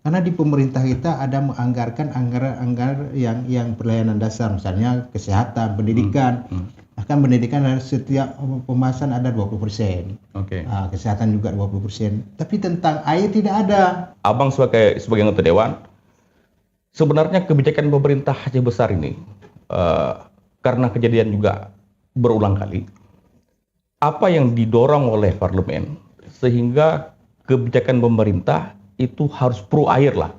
Karena di pemerintah kita ada menganggarkan anggaran yang pelayanan dasar, misalnya kesehatan, pendidikan. Bahkan pendidikan setiap pembahasan ada 20%. Kesehatan juga 20%. Tapi tentang air tidak ada. Abang sebagai anggota dewan, sebenarnya kebijakan pemerintah Aceh Besar ini, karena kejadian juga berulang kali, apa yang didorong oleh parlemen sehingga kebijakan pemerintah itu harus pro air lah?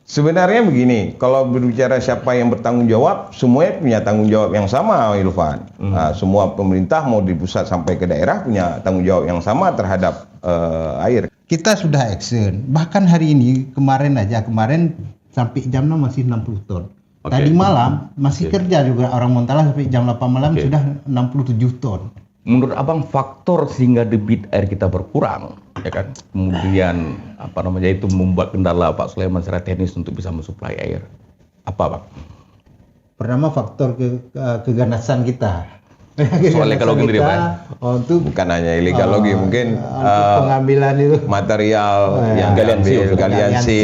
Sebenarnya begini, kalau berbicara siapa yang bertanggung jawab, semuanya punya tanggung jawab yang sama, Ilvan. Semua pemerintah mau di pusat sampai ke daerah punya tanggung jawab yang sama terhadap air. Kita sudah action, bahkan hari ini, kemarin sampai jam 6 masih 60 ton. Tadi malam masih kerja juga orang Montala sampai jam 8 malam sudah 67 ton. Menurut abang faktor sehingga debit air kita berkurang, ya kan? Kemudian itu membuat kendala Pak Sulaiman secara teknis untuk bisa mensuplai air. Apa, Bang? Pertama faktor keganasan kita. Soalnya kalau gini Pak, untuk bukan hanya illegal logi, mungkin pengambilan itu material yang galiansi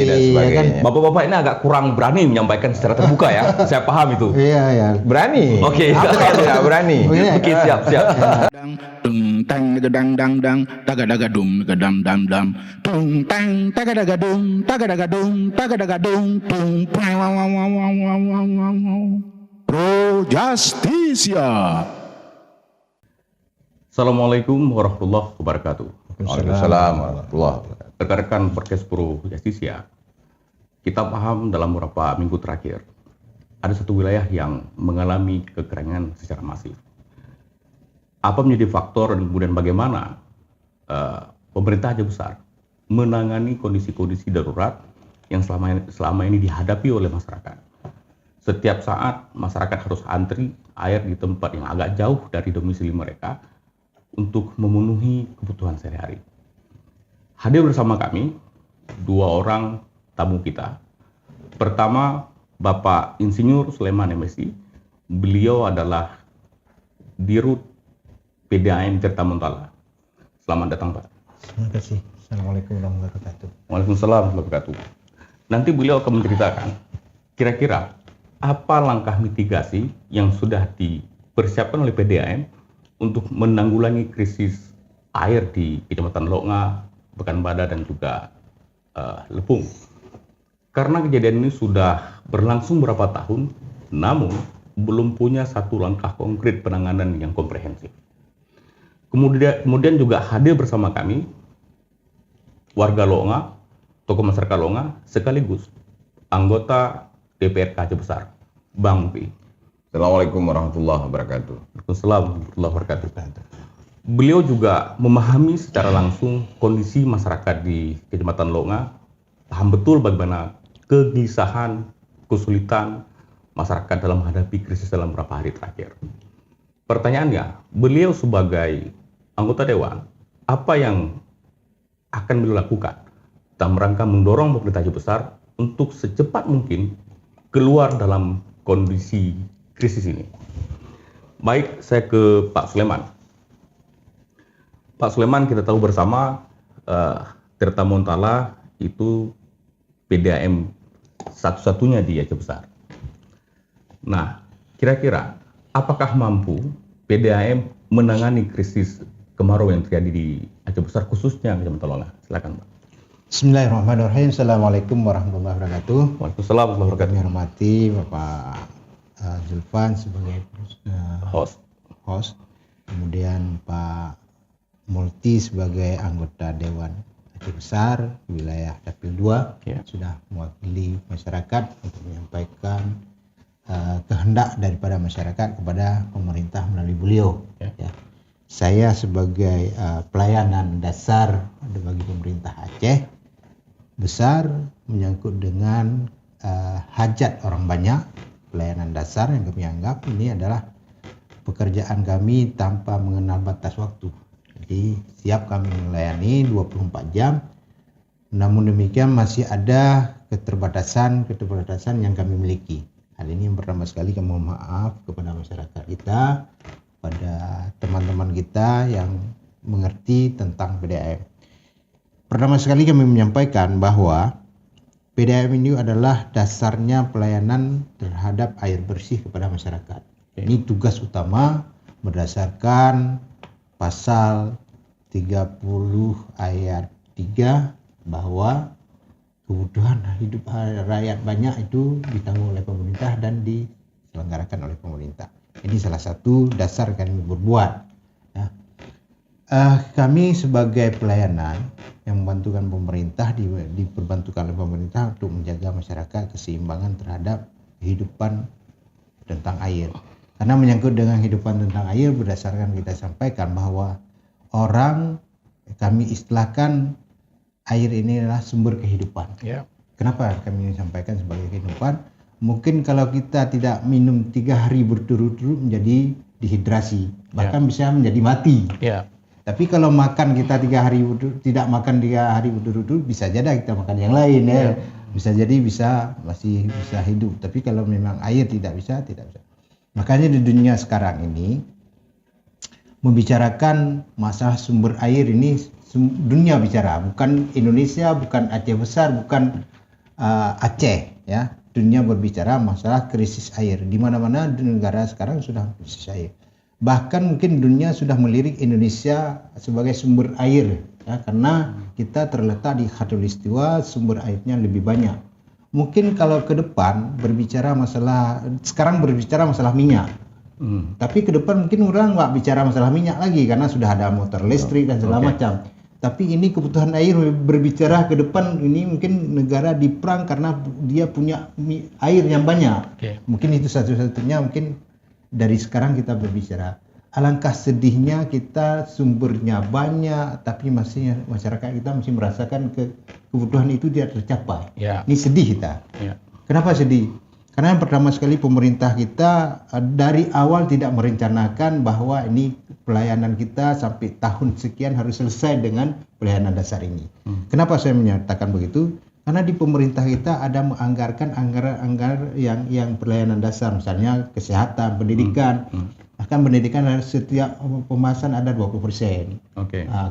dan sebagainya. Ya kan? Bapak-bapak ini agak kurang berani menyampaikan secara terbuka ya. Saya paham itu. Iya. Berani. Oke. Tidak berani. Oke, siap. Dung tang gedang dang dang tagadaga dum gedam dam dam tung tang tagadaga dum tung Pro Justisia. Assalamualaikum warahmatullahi wabarakatuh. Waalaikumsalam warahmatullahi wabarakatuh. Rekan-rekan podcast Pro Justisia, kita paham dalam beberapa minggu terakhir ada satu wilayah yang mengalami kekeringan secara masif. Apa menjadi faktor dan kemudian bagaimana pemerintah Aceh Besar menangani kondisi-kondisi darurat yang selama ini dihadapi oleh masyarakat? Setiap saat masyarakat harus antri air di tempat yang agak jauh dari domisili mereka untuk memenuhi kebutuhan sehari-hari. Hadir bersama kami dua orang tamu kita. Pertama, Bapak Insinyur Sulaiman MSI. Beliau adalah Dirut PDAM Tirta Montala. Selamat datang, Pak. Terima kasih. Assalamualaikum warahmatullahi wabarakatuh. Waalaikumsalam warahmatullahi wabarakatuh. Nanti beliau akan menceritakan kira-kira apa langkah mitigasi yang sudah dipersiapkan oleh PDAM untuk menanggulangi krisis air di Kecamatan Longa, Pekanbadak dan juga Lepung. Karena kejadian ini sudah berlangsung beberapa tahun, namun belum punya satu langkah konkret penanganan yang komprehensif. Kemudian juga hadir bersama kami warga Longa, tokoh masyarakat Longa, sekaligus anggota DPRK Aceh Besar, Bang Mupi. Assalamualaikum warahmatullahi wabarakatuh. Waalaikumsalam warahmatullahi wabarakatuh. Beliau juga memahami secara langsung kondisi masyarakat di Kecamatan Longa, paham betul bagaimana kegelisahan, kesulitan masyarakat dalam menghadapi krisis dalam beberapa hari terakhir. Pertanyaannya, beliau sebagai anggota dewan, apa yang akan beliau lakukan dalam rangka mendorong pemerintah Aceh Besar untuk secepat mungkin keluar dalam kondisi krisis ini? Baik, saya ke Pak Sulaiman. Pak Sulaiman, kita tahu bersama Tirta Montala itu PDAM satu-satunya di Aceh Besar. Nah, kira-kira apakah mampu PDAM menangani krisis kemarau yang terjadi di Aceh Besar, khususnya Kecamatan Longa? Silakan, Pak. Bismillahirrahmanirrahim. Assalamualaikum warahmatullahi wabarakatuh. Waalaikumsalam warahmatullahi wabarakatuh. Kami hormati Bapak Zulfan sebagai host, kemudian Pak Multi sebagai anggota Dewan Aceh Besar wilayah Dapil 2 sudah mewakili masyarakat untuk menyampaikan kehendak daripada masyarakat kepada pemerintah melalui beliau. Saya sebagai pelayanan dasar bagi pemerintah Aceh Besar menyangkut dengan hajat orang banyak, pelayanan dasar yang kami anggap ini adalah pekerjaan kami tanpa mengenal batas waktu. Jadi siap kami melayani 24 jam. Namun demikian masih ada keterbatasan yang kami miliki. Hal ini yang pertama sekali kami mohon maaf kepada masyarakat kita, pada teman-teman kita yang mengerti tentang PDAM. Pertama sekali kami menyampaikan bahwa PDAM ini adalah dasarnya pelayanan terhadap air bersih kepada masyarakat. Ini tugas utama berdasarkan pasal 30 ayat 3 bahwa kebutuhan hidup rakyat banyak itu ditanggung oleh pemerintah dan diselenggarakan oleh pemerintah. Ini salah satu dasar kami berbuat. Ya. Kami sebagai pelayanan yang membantukan pemerintah diperbantukan oleh pemerintah untuk menjaga masyarakat keseimbangan terhadap kehidupan tentang air. Karena menyangkut dengan kehidupan tentang air, berdasarkan kita sampaikan bahwa kami istilahkan air ini adalah sumber kehidupan. Yeah. Kenapa kami sampaikan sebagai kehidupan? Mungkin kalau kita tidak minum 3 hari berturut-turut menjadi dehidrasi, bahkan bisa menjadi mati. Yeah. Tapi kalau makan kita 3 hari tidak makan 3 hari berturut-turut, bisa jadi kita makan yang lain ya. Bisa jadi masih bisa hidup. Tapi kalau memang air tidak bisa. Makanya di dunia sekarang ini membicarakan masalah sumber air ini dunia bicara, bukan Indonesia, bukan Aceh besar, bukan Aceh ya. Dunia berbicara masalah krisis air. Di mana-mana di negara sekarang sudah krisis air. Bahkan mungkin dunia sudah melirik Indonesia sebagai sumber air ya, karena kita terletak di khatulistiwa, sumber airnya lebih banyak. Mungkin kalau ke depan sekarang berbicara masalah minyak. Tapi ke depan mungkin orang nggak bicara masalah minyak lagi karena sudah ada motor listrik dan segala macam. Tapi ini kebutuhan air berbicara ke depan, ini mungkin negara diperang karena dia punya air yang banyak. Mungkin itu satu-satunya mungkin dari sekarang kita berbicara. Alangkah sedihnya kita sumbernya banyak, tapi masih masyarakat kita masih merasakan kebutuhan itu tidak tercapai. Ini sedih kita. Kenapa sedih? Karena yang pertama sekali pemerintah kita dari awal tidak merencanakan bahwa ini pelayanan kita sampai tahun sekian harus selesai dengan pelayanan dasar ini. Kenapa saya menyatakan begitu? Karena di pemerintah kita ada menganggarkan anggaran yang pelayanan dasar, misalnya kesehatan, pendidikan. Bahkan pendidikan setiap pembahasan ada 20%.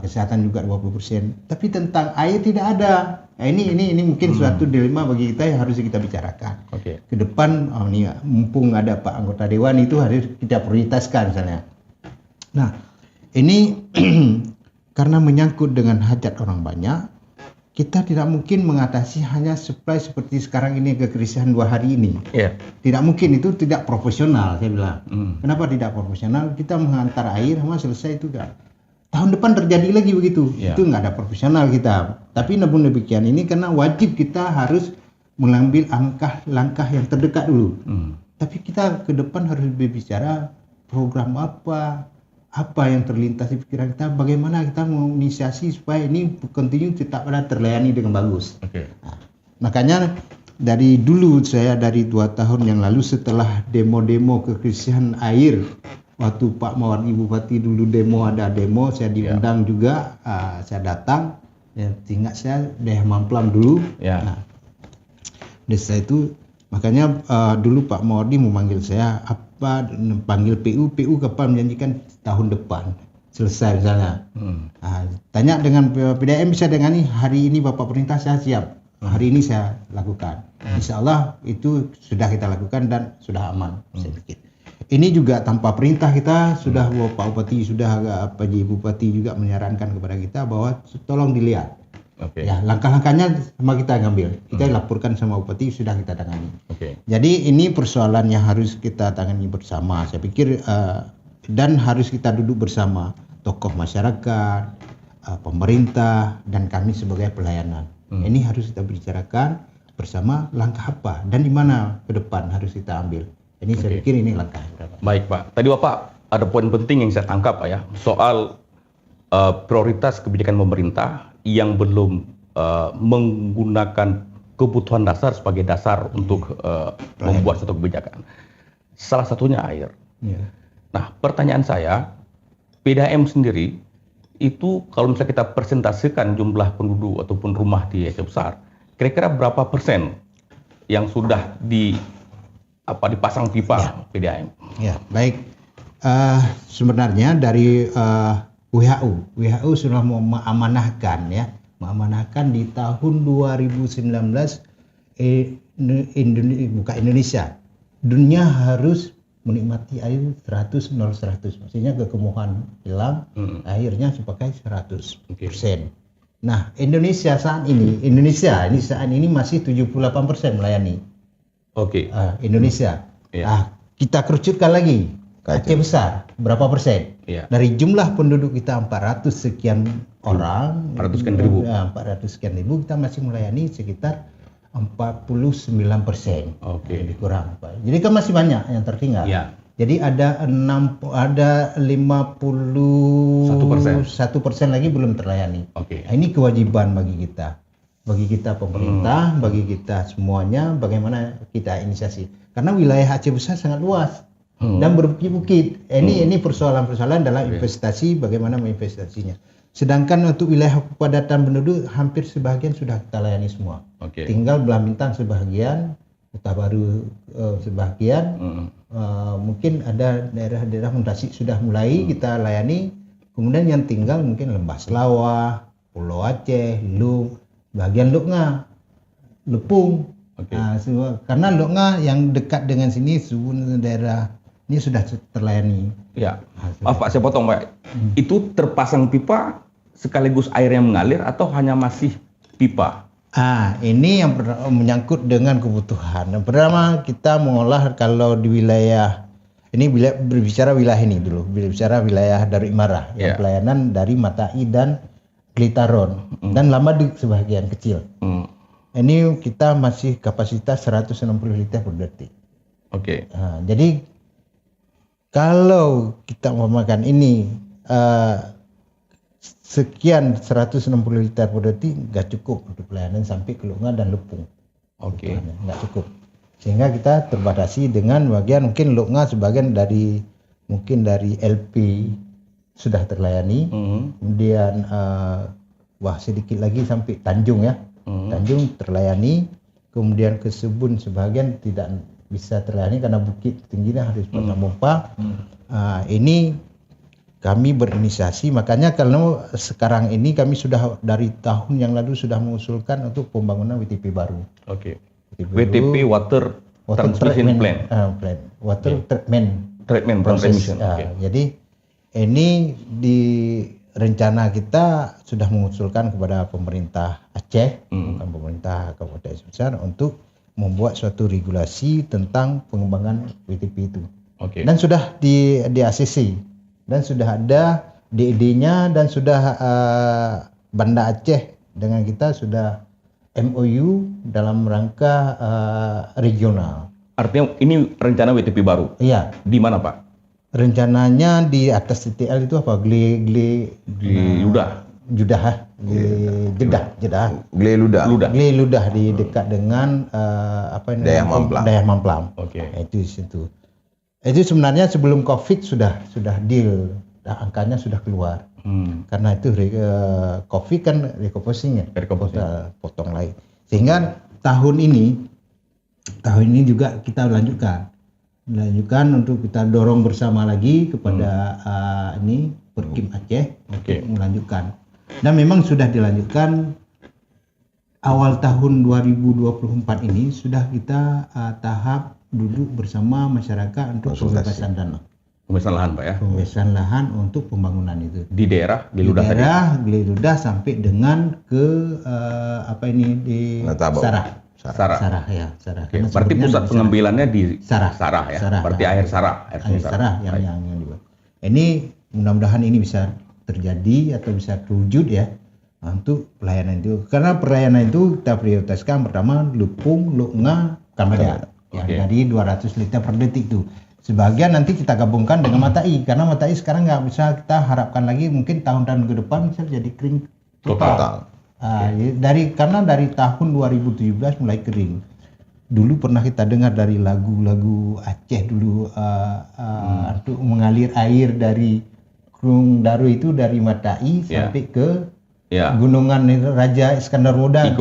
Kesehatan juga 20%. Tapi tentang air tidak ada. Ini mungkin suatu dilema bagi kita yang harus kita bicarakan. Ke depan ini mumpung ada Pak anggota dewan itu harus kita prioritaskan misalnya. Nah, ini karena menyangkut dengan hajat orang banyak, kita tidak mungkin mengatasi hanya supply seperti sekarang ini kekrisan 2 hari ini. Tidak mungkin, itu tidak profesional saya bilang. Kenapa tidak profesional? Kita menghantar air sama selesai itu kan. Tahun depan terjadi lagi begitu. Itu nggak ada profesional kita. Tapi namun demikian ini karena wajib kita harus mengambil langkah yang terdekat dulu. Tapi kita ke depan harus berbicara program apa yang terlintas di pikiran kita, bagaimana kita menginisiasi supaya ini continue tetap ada terlayani dengan bagus. Nah, makanya dari dulu saya dari 2 tahun yang lalu setelah demo-demo kekrisisan air, waktu Pak Mawardi Bupati dulu ada demo, saya diundang juga, saya datang, tinggal saya daerah Mamplang dulu. Nah, desa itu makanya dulu Pak Mawardi memanggil saya panggil PU kapan menjanjikan tahun depan selesai misalnya. Tanya dengan PDAM bisa dengan hari ini Bapak perintah saya siap. Hari ini saya lakukan. Insya Allah itu sudah kita lakukan dan sudah aman. Saya pikir. Ini juga tanpa perintah kita sudah Pak Bupati Pak Bupati juga menyarankan kepada kita bahwa tolong dilihat. Ya, langkah-langkahnya sama kita ngambil. Kita laporkan sama Bupati, sudah kita tangani. Jadi ini persoalan yang harus kita tangani bersama. Saya pikir dan harus kita duduk bersama tokoh masyarakat, pemerintah dan kami sebagai pelayanan. Ini harus kita bicarakan bersama langkah apa dan di mana ke depan harus kita ambil. Ini saya pikir ini langkah. Baik Pak. Tadi Bapak ada poin penting yang saya tangkap Pak ya, soal prioritas kebijakan pemerintah yang belum menggunakan kebutuhan dasar sebagai dasar untuk membuat suatu kebijakan. Salah satunya air. Nah, pertanyaan saya, PDAM sendiri itu kalau misalnya kita presentasikan jumlah penduduk ataupun rumah di Aceh Besar, kira-kira berapa persen yang sudah dipasang pipa PDAM? Ya, baik. Sebenarnya dari WHO sudah mengamanahkan di tahun 2019 bukan Indonesia, dunia harus menikmati air 100. Maksudnya kekemuhan hilang, akhirnya dipakai 100%. Nah, Indonesia saat ini masih 78% melayani. Indonesia. Kita kerucutkan lagi. Aceh besar berapa persen? Dari jumlah penduduk kita 400 sekian orang, 400 sekian ribu, kita masih melayani sekitar 49%. Lebih kurang, Pak. Jadi kan masih banyak yang tertinggal. Jadi ada 51% lagi belum terlayani. Nah, ini kewajiban bagi kita pemerintah, bagi kita semuanya, bagaimana kita inisiasi. Karena wilayah Aceh besar sangat luas dan berbukit-bukit. Ini persoalan-persoalan dalam investasi, bagaimana menginvestasinya. Sedangkan untuk wilayah kepadatan penduduk hampir sebagian sudah kita layani semua. Tinggal Belah Bintang sebagian, Kota Baru sebagian, mungkin ada daerah-daerah Tasik sudah mulai kita layani. Kemudian yang tinggal mungkin Lembah Selawah, Pulau Aceh, Lung, bagian Luknga, Lepung. Karena Luknga yang dekat dengan sini, daerah ini sudah terlayani. Maaf Pak, saya potong Pak. Itu terpasang pipa sekaligus air yang mengalir atau hanya masih pipa? Ini yang menyangkut dengan kebutuhan. Yang pertama kita mengolah kalau di wilayah ini berbicara wilayah ini dulu, berbicara wilayah Darul Imarah yang pelayanan dari Matai dan Klitaron dan Lamadik sebagian kecil. Ini kita masih kapasitas 160 liter per detik. Jadi kalau kita memakan ini sekian 160 liter per detik nggak cukup untuk pelayanan sampai ke Luknga dan Lepung. Nggak cukup. Sehingga kita terbatasi dengan bagian mungkin Luknga sebagian dari LP sudah terlayani. Kemudian sedikit lagi sampai Tanjung ya. Tanjung terlayani. Kemudian ke Sebun sebagian tidak bisa terlayani karena bukit tingginya harus pompa. Ini kami berinisiasi, makanya kalau sekarang ini kami sudah dari tahun yang lalu sudah mengusulkan untuk pembangunan WTP baru. WTP Water Transmission Plan. Water Treatment Process. Jadi ini di rencana kita sudah mengusulkan kepada pemerintah Aceh, bukan pemerintah Kabupaten Aceh Besar, untuk membuat suatu regulasi tentang pengembangan WTP itu. Dan sudah di ACC dan sudah ada DED-nya dan sudah Banda Aceh dengan kita sudah MOU dalam rangka regional. Artinya ini rencana WTP baru? Iya. Di mana Pak? Rencananya di atas TTL itu apa? Gle Ludah di dekat dengan Dayah Mamplam. Itu situ. Itu sebenarnya sebelum Covid sudah deal, angkanya sudah keluar. Karena itu Covid kan recomposing ya, potong lagi. Sehingga tahun ini juga kita lanjutkan untuk kita dorong bersama lagi kepada Perkim Aceh untuk melanjutkan. Dan memang sudah dilanjutkan awal tahun 2024 ini sudah kita tahap duduk bersama masyarakat untuk pembebasan dana. Pembebasan lahan Pak ya? Pembebasan lahan untuk pembangunan itu. Di daerah Gle Ludah sampai dengan ke di Sarah. Berarti pusat pengambilannya di Sarah ya? Berarti air Sarah yang dibuat. Ini mudah-mudahan ini bisa terjadi atau bisa terwujud ya untuk pelayanan itu. Karena pelayanan itu kita prioritaskan pertama Lepung, Luknga, Kamada. Jadi 200 liter per detik itu. Sebagian nanti kita gabungkan dengan Matai karena Matai sekarang nggak bisa kita harapkan lagi, mungkin tahun-tahun ke depan bisa jadi kering total. Karena dari tahun 2017 mulai kering. Dulu pernah kita dengar dari lagu-lagu Aceh dulu untuk mengalir air dari Gunung Daru itu dari Matai sampai ke Gunungan Raja Iskandar Muda,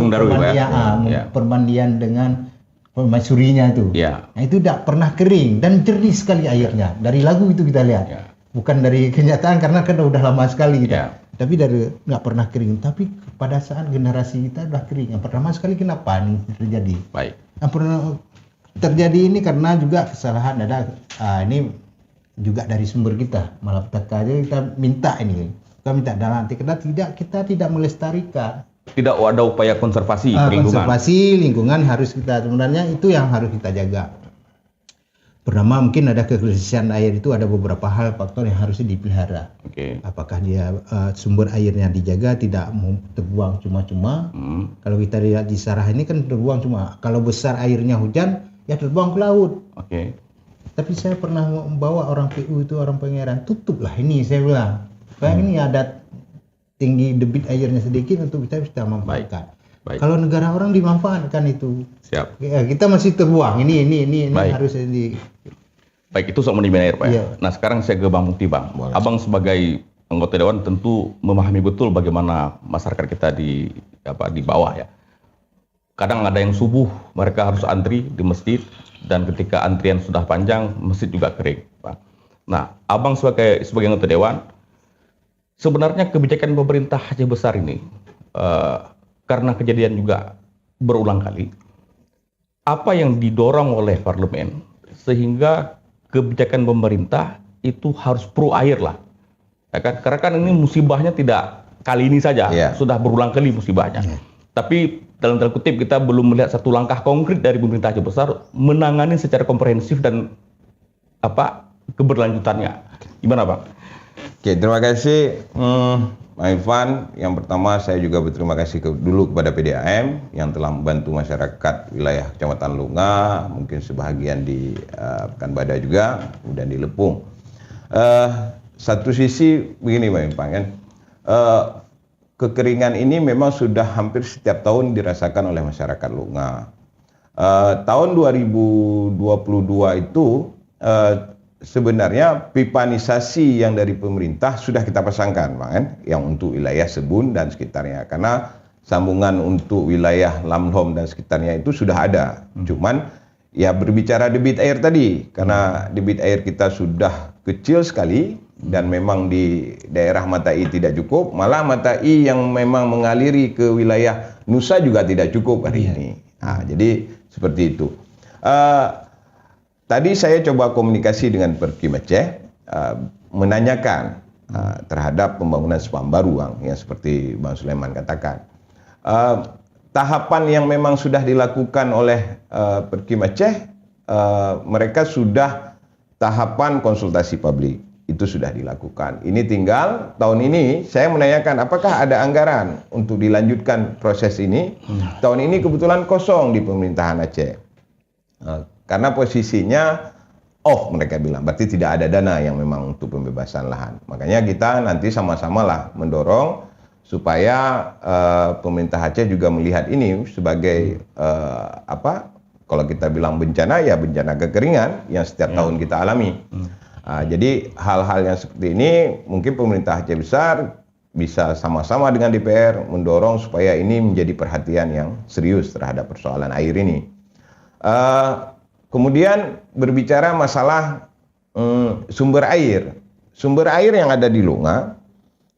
perbandingan dengan permaisurinya itu. Nah, itu tidak pernah kering dan jernih sekali airnya. Dari lagu itu kita lihat. Bukan dari kenyataan karena kan udah lama sekali kita. Tapi dari nggak pernah kering. Tapi pada saat generasi kita udah kering. Yang pertama sekali kenapa ini terjadi? Baik. Yang pernah terjadi ini karena juga kesalahan ada ini juga dari sumber kita, malapetaka aja kita minta ini. Kita minta dalam arti kita tidak melestarikan. Tidak ada upaya konservasi lingkungan. Konservasi lingkungan harus kita, sebenarnya itu yang harus kita jaga. Pertama mungkin ada kebersihan air, itu ada beberapa hal faktor yang harus dipelihara. Apakah dia sumber airnya dijaga, tidak terbuang cuma-cuma. Kalau kita lihat di Sarah ini kan terbuang cuma. Kalau besar airnya hujan ya terbuang ke laut. Tapi saya pernah membawa orang PU itu, orang pengeran, tutuplah ini, saya bilang. Supaya ini ada tinggi debit airnya sedikit untuk kita bisa manfaatkan. Baik. Kalau negara orang dimanfaatkan itu. Siap. Ya, kita masih terbuang. Ini harus Baik, itu soal manajemen air, Pak. Iya. Nah, sekarang saya ke Bang Mukti, Bang. Boleh. Abang sebagai anggota dewan tentu memahami betul bagaimana masyarakat kita di bawah ya. Kadang ada yang subuh mereka harus antri di masjid, dan ketika antrian sudah panjang masjid juga kering, Pak. Nah, Abang sebagai anggota dewan, sebenarnya kebijakan pemerintah Aceh Besar ini karena kejadian juga berulang kali, apa yang didorong oleh parlemen sehingga kebijakan pemerintah itu harus pro air lah, ya kan? Karena kan ini musibahnya tidak kali ini saja, sudah berulang kali musibahnya. Tapi dalam tanda kutip kita belum melihat satu langkah konkret dari pemerintah Aceh Besar menangani secara komprehensif dan keberlanjutannya. Gimana, Bang? Oke, terima kasih Pak Irfan. Yang pertama saya juga berterima kasih dulu kepada PDAM yang telah membantu masyarakat wilayah Kecamatan Lunga, mungkin sebahagian di Pekanbadak juga, kemudian di Lepung. Satu sisi begini Pak Irfan kan, kekeringan ini memang sudah hampir setiap tahun dirasakan oleh masyarakat Lunga. Tahun 2022 itu sebenarnya pipanisasi yang dari pemerintah sudah kita pasangkan, Pak, kan? Yang untuk wilayah Sebun dan sekitarnya, karena sambungan untuk wilayah Lamhom dan sekitarnya itu sudah ada. Cuman ya berbicara debit air tadi, karena debit air kita sudah kecil sekali dan memang di daerah Mata I tidak cukup, malah Mata I yang memang mengaliri ke wilayah Nusa juga tidak cukup hari ini. Nah, jadi seperti itu. Tadi saya coba komunikasi dengan Perkim Aceh, menanyakan terhadap pembangunan spam baru, yang seperti Bang Sulaiman katakan. Tahapan yang memang sudah dilakukan oleh Perkim Aceh, mereka sudah tahapan konsultasi publik, itu sudah dilakukan. Ini tinggal tahun ini saya menanyakan apakah ada anggaran untuk dilanjutkan proses ini. Tahun ini kebetulan kosong di pemerintahan Aceh. Karena posisinya off, mereka bilang, berarti tidak ada dana yang memang untuk pembebasan lahan. Makanya kita nanti sama-sama lah mendorong supaya pemerintah Aceh juga melihat ini sebagai kalau kita bilang bencana, ya bencana kekeringan yang setiap tahun kita alami. Jadi hal-hal yang seperti ini mungkin pemerintah Aceh Besar bisa sama-sama dengan DPR mendorong supaya ini menjadi perhatian yang serius terhadap persoalan air ini. Kemudian berbicara masalah sumber air. Sumber air yang ada di Lunga,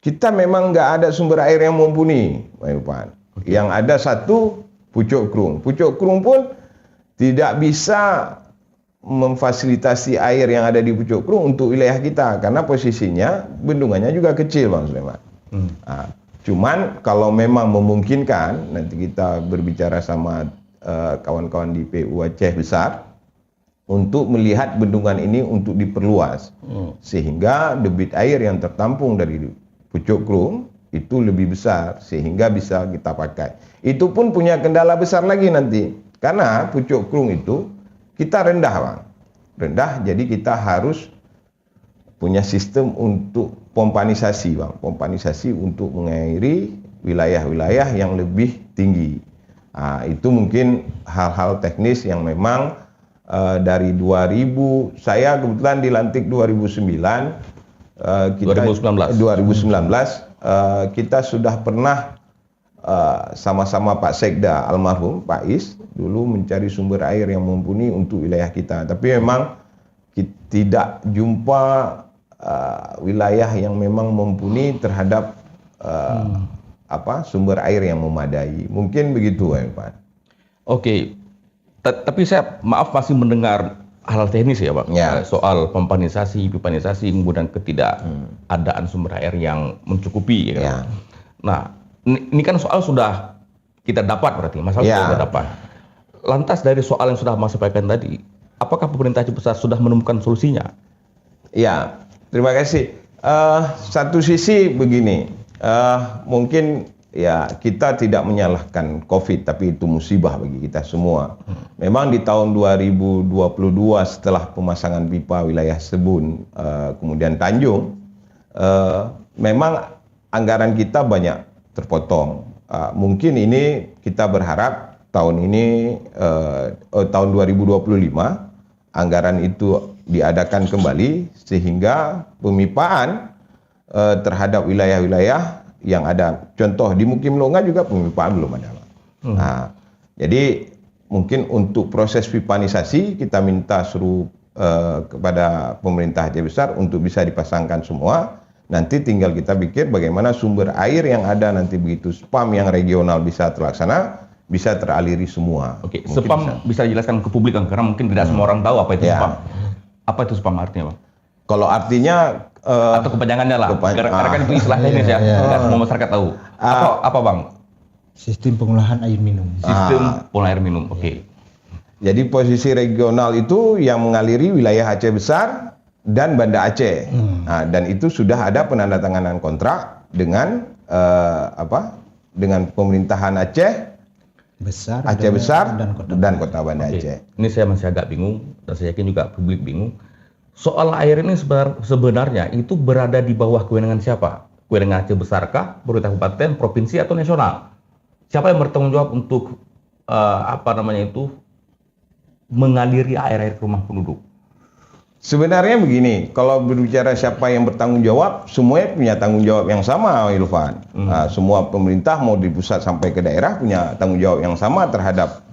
kita memang nggak ada sumber air yang mumpuni, Pak Irfan. Yang ada satu, Pucuk Krung. Pucuk Krung pun tidak bisa memfasilitasi air yang ada di Pucuk Krung untuk wilayah kita, karena posisinya bendungannya juga kecil, Bang Sulaiman. Cuman kalau memang memungkinkan, nanti kita berbicara sama kawan-kawan di PU Aceh Besar, untuk melihat bendungan ini untuk diperluas, sehingga debit air yang tertampung dari Pucuk Krung itu lebih besar, sehingga bisa kita pakai. Itu pun punya kendala besar lagi nanti, karena Pucuk Krung itu kita rendah, Bang. Rendah, jadi kita harus punya sistem untuk pompanisasi, Bang. Pompanisasi untuk mengairi wilayah-wilayah yang lebih tinggi. Itu mungkin hal-hal teknis yang memang dari 2000, saya kebetulan dilantik 2009, 2019 kita sudah pernah sama-sama Pak Sekda almarhum Pak Is dulu mencari sumber air yang mumpuni untuk wilayah kita, tapi memang tidak jumpa wilayah yang memang mumpuni terhadap sumber air yang memadai. Mungkin begitu, Pak. Oke. Tapi saya maaf masih mendengar hal teknis ya, Pak. Ya. Soal pipanisasi, kemudian ketidakadaan sumber air yang mencukupi. Ya. Ya. Nah, ini kan soal sudah kita dapat berarti, masalah sudah dapat. Lantas dari soal yang sudah Mas sampaikan tadi, apakah pemerintah Aceh Besar sudah menemukan solusinya? Ya, terima kasih. Satu sisi begini, mungkin ya kita tidak menyalahkan COVID, tapi itu musibah bagi kita semua. Memang di tahun 2022 setelah pemasangan pipa wilayah Sebun, kemudian Tanjung, memang anggaran kita banyak terpotong. Mungkin ini kita berharap tahun ini, tahun 2025, anggaran itu diadakan kembali sehingga pemipaan terhadap wilayah-wilayah yang ada. Contoh di Mukim Longa juga pemipaan belum ada. Nah, jadi mungkin untuk proses pipanisasi kita minta suruh kepada pemerintah Aceh Besar untuk bisa dipasangkan semua. Nanti tinggal kita pikir bagaimana sumber air yang ada nanti begitu spam yang regional bisa terlaksana, bisa teraliri semua. Oke, spam bisa dijelaskan ke publik kan? Karena mungkin tidak semua orang tahu apa itu spam. Apa itu spam artinya, Pak? Kalau artinya atau kepanjangannya lah. Karena kan itu istilah teknis ya. Tidak semua masyarakat tahu. Apa Bang? Sistem pengolahan air minum. Sistem pengolahan air minum. Oke. Jadi posisi regional itu yang mengaliri wilayah Aceh Besar dan Banda Aceh. Nah, dan itu sudah ada penandatanganan kontrak dengan dengan pemerintahan Aceh Besar, dan Kota Banda Aceh. Ini saya masih agak bingung dan saya yakin juga publik bingung. Soal air ini sebenarnya itu berada di bawah kewenangan siapa? Kewenangan Aceh Besarkah, pemerintah kabupaten, provinsi atau nasional? Siapa yang bertanggung jawab untuk mengaliri air-air ke rumah penduduk? Sebenarnya begini, kalau berbicara siapa yang bertanggung jawab, semuanya punya tanggung jawab yang sama, Ilvan. Semua pemerintah mau di pusat sampai ke daerah punya tanggung jawab yang sama terhadap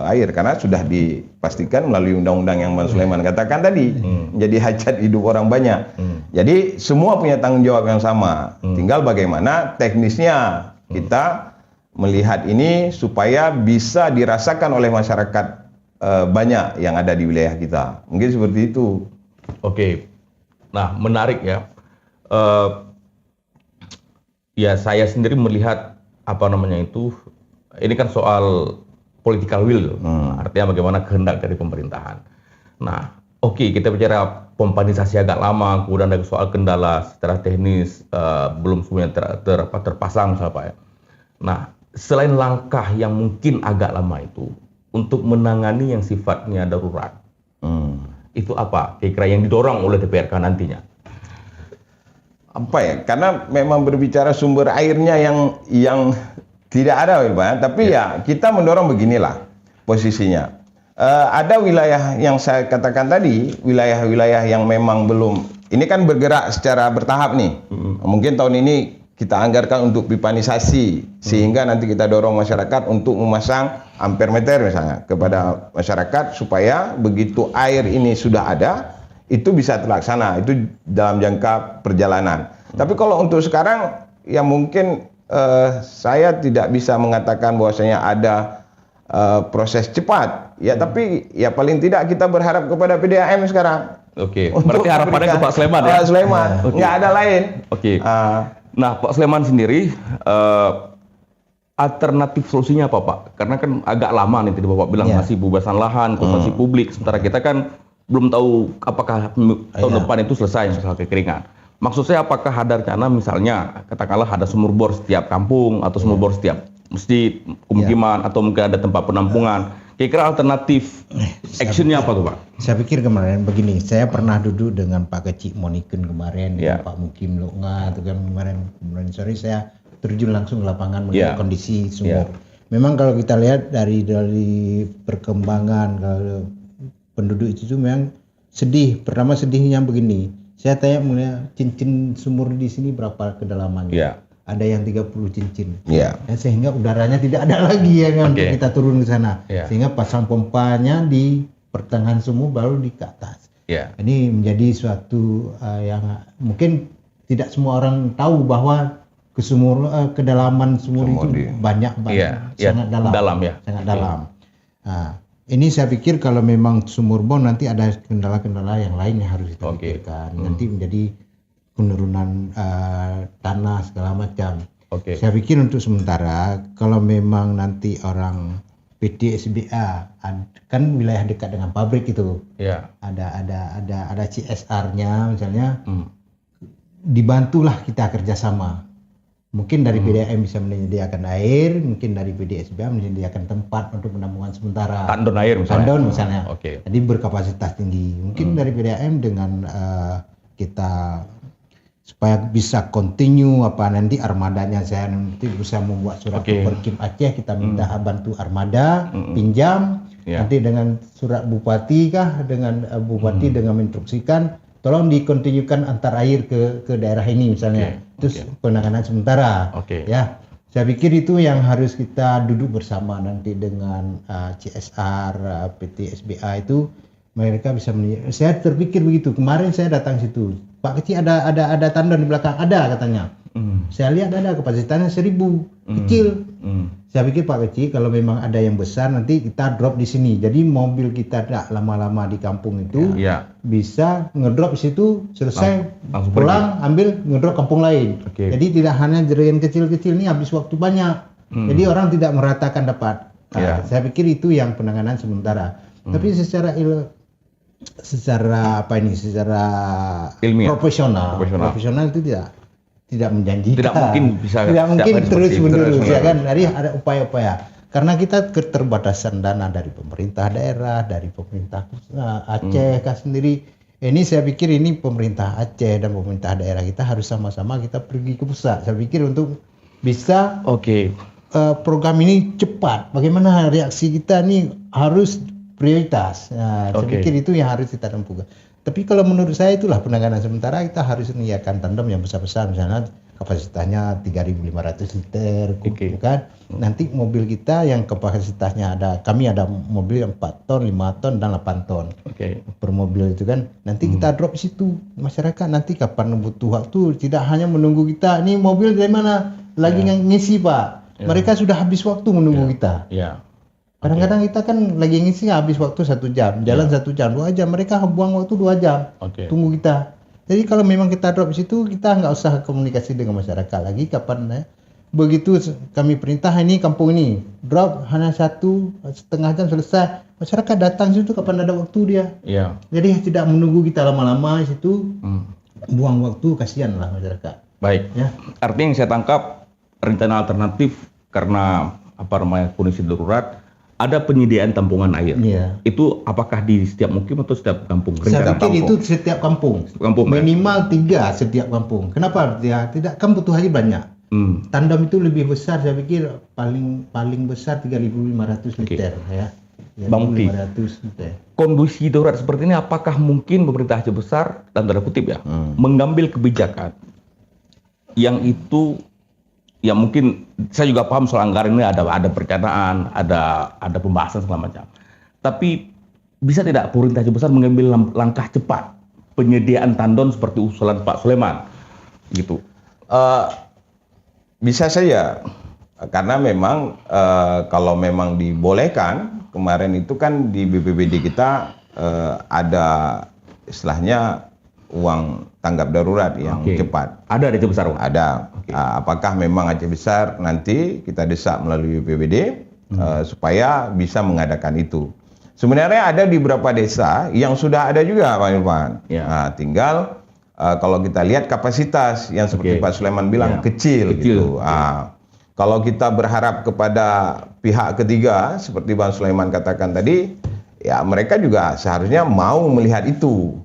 air, karena sudah dipastikan melalui undang-undang yang Bang Sulaiman katakan tadi, menjadi hajat hidup orang banyak. Jadi semua punya tanggung jawab yang sama. Tinggal bagaimana teknisnya kita melihat ini supaya bisa dirasakan oleh masyarakat banyak yang ada di wilayah kita. Mungkin seperti itu. Oke. Nah, menarik ya. Ya saya sendiri melihat ini kan soal political will. Artinya bagaimana kehendak dari pemerintahan. Nah, oke, kita bicara pompanisasi agak lama, kemudian ada soal kendala secara teknis belum semuanya terpasang ya. Nah, selain langkah yang mungkin agak lama itu untuk menangani yang sifatnya darurat, itu apa kira-kira yang didorong oleh DPRK nantinya? Apa ya? Karena memang berbicara sumber airnya yang tidak ada, Pak. Tapi ya kita mendorong beginilah posisinya. Ada wilayah yang saya katakan tadi, wilayah-wilayah yang memang belum. Ini kan bergerak secara bertahap nih. Mungkin tahun ini kita anggarkan untuk pipanisasi, sehingga nanti kita dorong masyarakat untuk memasang ampere meter misalnya kepada masyarakat supaya begitu air ini sudah ada, itu bisa terlaksana, itu dalam jangka perjalanan. Tapi kalau untuk sekarang, ya mungkin saya tidak bisa mengatakan bahwasanya ada proses cepat, ya tapi ya paling tidak kita berharap kepada PDAM sekarang. Oke, berarti harapannya ke Pak Sulaiman ya? Pak Sulaiman, nggak ada lain. Oke. Nah, Pak Sulaiman sendiri, alternatif solusinya apa, Pak? Karena kan agak lama nih, tadi Bapak bilang masih pembebasan lahan, konsumsi publik, sementara kita kan belum tahu apakah tahun depan itu selesai masalah kekeringan. Maksud saya apakah ada rencana misalnya, katakanlah ada sumur bor setiap kampung, atau sumur bor setiap masjid, pemukiman, atau mungkin ada tempat penampungan. Kira-kira alternatif actionnya apa tuh, Pak? Saya pikir kemarin begini, saya pernah duduk dengan Pak Kecik Moniken kemarin, dengan Pak Mukim Longa, itu kan kemarin sore saya terjun langsung ke lapangan melihat kondisi sumur. Memang kalau kita lihat dari perkembangan kalau penduduk itu memang sedih. Pertama sedihnya begini, saya tanya melihat cincin sumur di sini berapa kedalamannya. Ada yang 30 cincin. Sehingga udaranya tidak ada lagi ya kan untuk kita turun ke sana. Sehingga pasang pompanya di pertengahan sumur baru di ke atas. Ini menjadi suatu yang mungkin tidak semua orang tahu bahwa kedalaman sumur itu banyak sangat dalam ya. Sangat dalam. Nah, ini saya pikir kalau memang sumur bor nanti ada kendala-kendala yang lain yang harus kita pikirkan. Nanti menjadi penurunan tanah segala macam. Saya pikir untuk sementara kalau memang nanti orang PT SBA kan wilayah dekat dengan pabrik itu. Ada CSR-nya misalnya. Dibantulah kita kerjasama. Mungkin dari PDAM bisa menyediakan air, mungkin dari PDSBA menyediakan tempat untuk penampungan sementara. Tandon air misalnya. Tandon misalnya. Jadi berkapasitas tinggi. Mungkin dari PDAM dengan kita supaya bisa continue nanti armadanya saya nanti bisa membuat surat ke Perkim Aceh, kita minta bantu armada, pinjam. Nanti dengan surat bupati dengan bupati dengan menginstruksikan tolong dikontinukan antar air ke daerah ini misalnya. Terus penanganan sementara. Ya. Saya pikir itu yang harus kita duduk bersama nanti dengan CSR, PT SBA itu mereka bisa saya terpikir begitu. Kemarin saya datang situ. Pak Kecil ada tandon di belakang, ada katanya. Saya lihat ada kapasitasnya 1000, kecil. Saya pikir Pak Kecil kalau memang ada yang besar nanti kita drop di sini. Jadi mobil kita tidak lama-lama di kampung itu bisa ngedrop di situ, selesai langsung pulang ambil ngedrop kampung lain. Jadi tidak hanya jerigen kecil-kecil ini habis waktu banyak. Jadi orang tidak meratakan dapat. Saya pikir itu yang penanganan sementara. Tapi secara ilmiah profesional itu tidak menjanjikan. Tidak mungkin terus menerus ya kan. Jadi ada upaya-upaya. Karena kita keterbatasan dana dari pemerintah daerah, dari pemerintah Aceh sendiri. Ini saya pikir ini pemerintah Aceh dan pemerintah daerah kita harus sama-sama kita pergi ke pusat. Saya pikir untuk bisa program ini cepat. Bagaimana reaksi kita ini harus prioritas. Saya pikir itu yang harus kita tempuh. Tapi kalau menurut saya itulah penanganan sementara, kita harus menyediakan tandem yang besar-besar, misalnya kapasitasnya 3.500 liter, kan? Nanti mobil kita yang kapasitasnya kami ada mobil yang 4 ton, 5 ton, dan 8 ton per mobil itu kan. Nanti kita drop di situ, masyarakat nanti kapan butuh waktu, tidak hanya menunggu kita, ini mobil dari mana, lagi ngisi Pak. Mereka sudah habis waktu menunggu kita. Kadang-kadang kita kan lagi ngisi habis waktu 1 jam, jalan 1 jam, 2 jam, mereka buang waktu 2 jam, tunggu kita. Jadi kalau memang kita drop di situ, kita nggak usah komunikasi dengan masyarakat lagi. Kapan begitu kami perintah ini kampung ini drop hanya 1,5 jam selesai, masyarakat datang situ kapan ada waktu dia. Jadi tidak menunggu kita lama-lama di situ, buang waktu, kasihan lah masyarakat. Baik. Artinya yang saya tangkap rencana alternatif karena kondisi darurat. Ada penyediaan tampungan air. Itu apakah di setiap mukim atau setiap kampung? Saya pikir itu setiap kampung. Minimal 3 setiap kampung. Kenapa? Tidak kan butuh air banyak. Tandem itu lebih besar. Saya pikir paling besar 3.500 liter ya. Bang Mukti, kondisi darurat seperti ini apakah mungkin pemerintah Aceh besar dan tanda kutip mengambil kebijakan yang itu ya mungkin saya juga paham soal anggaran ini ada perencanaan, ada pembahasan segala macam. Tapi bisa tidak pemerintah Aceh besar mengambil langkah cepat penyediaan tandon seperti usulan Pak Sulaiman gitu? Bisa saja, karena memang kalau memang dibolehkan, kemarin itu kan di BPBD kita ada istilahnya uang tanggap darurat yang cepat. Ada di Aceh besar? Ada. Apakah memang Aceh besar nanti kita desak melalui BPBD supaya bisa mengadakan itu. Sebenarnya ada di beberapa desa yang sudah ada juga Pak Irfan. Tinggal kalau kita lihat kapasitas yang seperti Pak Sulaiman bilang kecil gitu. Kalau kita berharap kepada pihak ketiga seperti Bang Sulaiman katakan tadi, ya mereka juga seharusnya mau melihat itu.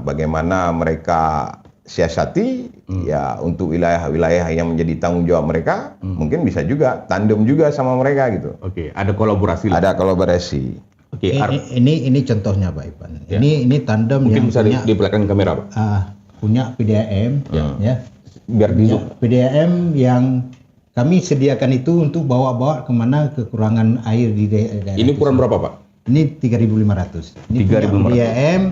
Bagaimana mereka siasati ya untuk wilayah-wilayah yang menjadi tanggung jawab mereka, mungkin bisa juga tandem juga sama mereka gitu. Ada kolaborasi. Ada kolaborasi. Ini contohnya Pak Ipan. Ini tandem mungkin yang bisa diperlihatkan kamera Pak. Punya PDAM ya. Biar di zoom. PDAM yang kami sediakan itu untuk bawa-bawa kemana kekurangan air di daerah. Ini ukuran berapa Pak? Ini 3.500. Ini 3.500. PDAM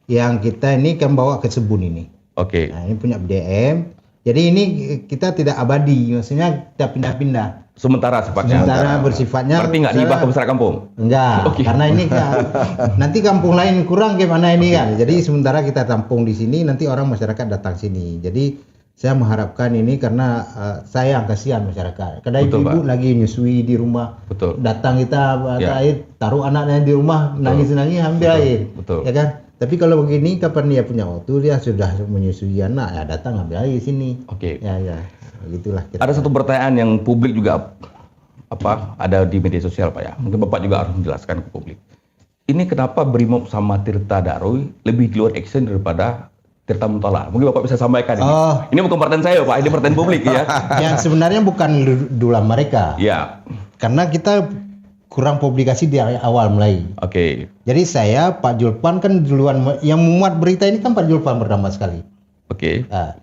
yang kita ini kan bawa ke Sebun ini. Nah, ini punya BDM. Jadi ini kita tidak abadi, maksudnya kita pindah-pindah. Sementara sifatnya. Sementara bersifatnya. Berarti nggak dihibah ke masyarakat kampung? Enggak, karena ini nanti kampung lain kurang gimana ini kan. Jadi sementara kita tampung di sini, nanti orang masyarakat datang sini. Jadi saya mengharapkan ini karena saya yang kasihan masyarakat. Kadang ibu lagi nyusui di rumah, datang kita air, taruh anaknya di rumah, nangis-nangis ambil air, ya kan? Tapi kalau begini, kapan dia punya waktu, dia sudah menyusui anak, ya datang ambil air sini. Ya, begitulah. Ada satu pertanyaan yang publik juga ada di media sosial Pak ya. Mungkin Bapak juga harus menjelaskan ke publik. Ini kenapa Brimob sama Tirta Daruy lebih keluar action daripada Tirta Muntala? Mungkin Bapak bisa sampaikan ini. Ini bukan pertanyaan saya Pak, ini pertanyaan publik ya. Yang sebenarnya bukan duluan mereka. Ya. Karena kita kurang publikasi di awal mulai. Jadi saya, Pak Julpan kan duluan, yang memuat berita ini kan Pak Julpan pertama sekali.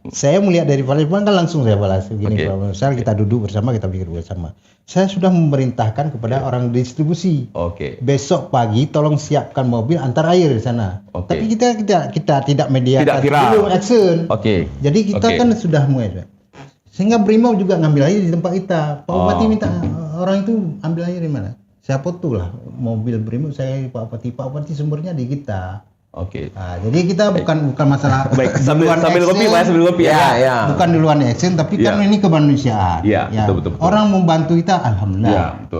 Saya melihat dari Pak Julpan kan langsung saya balas. Begini Pak, misal kita duduk bersama, kita pikir bersama. Saya sudah memerintahkan kepada orang distribusi. Besok pagi tolong siapkan mobil antar air di sana. Tapi kita tidak media, belum action. Jadi kita kan sudah mulai. Sehingga Brimob juga ngambil air di tempat kita. Pak Bupati minta orang itu ambil air di mana? Saya fotolah mobil Brimob, saya Pak Bupati sumbernya di kita. Jadi kita bukan masalah sambil kopi ya. Bukan duluan action, tapi kan ini kemanusiaan. Betul. Orang membantu kita, alhamdulillah.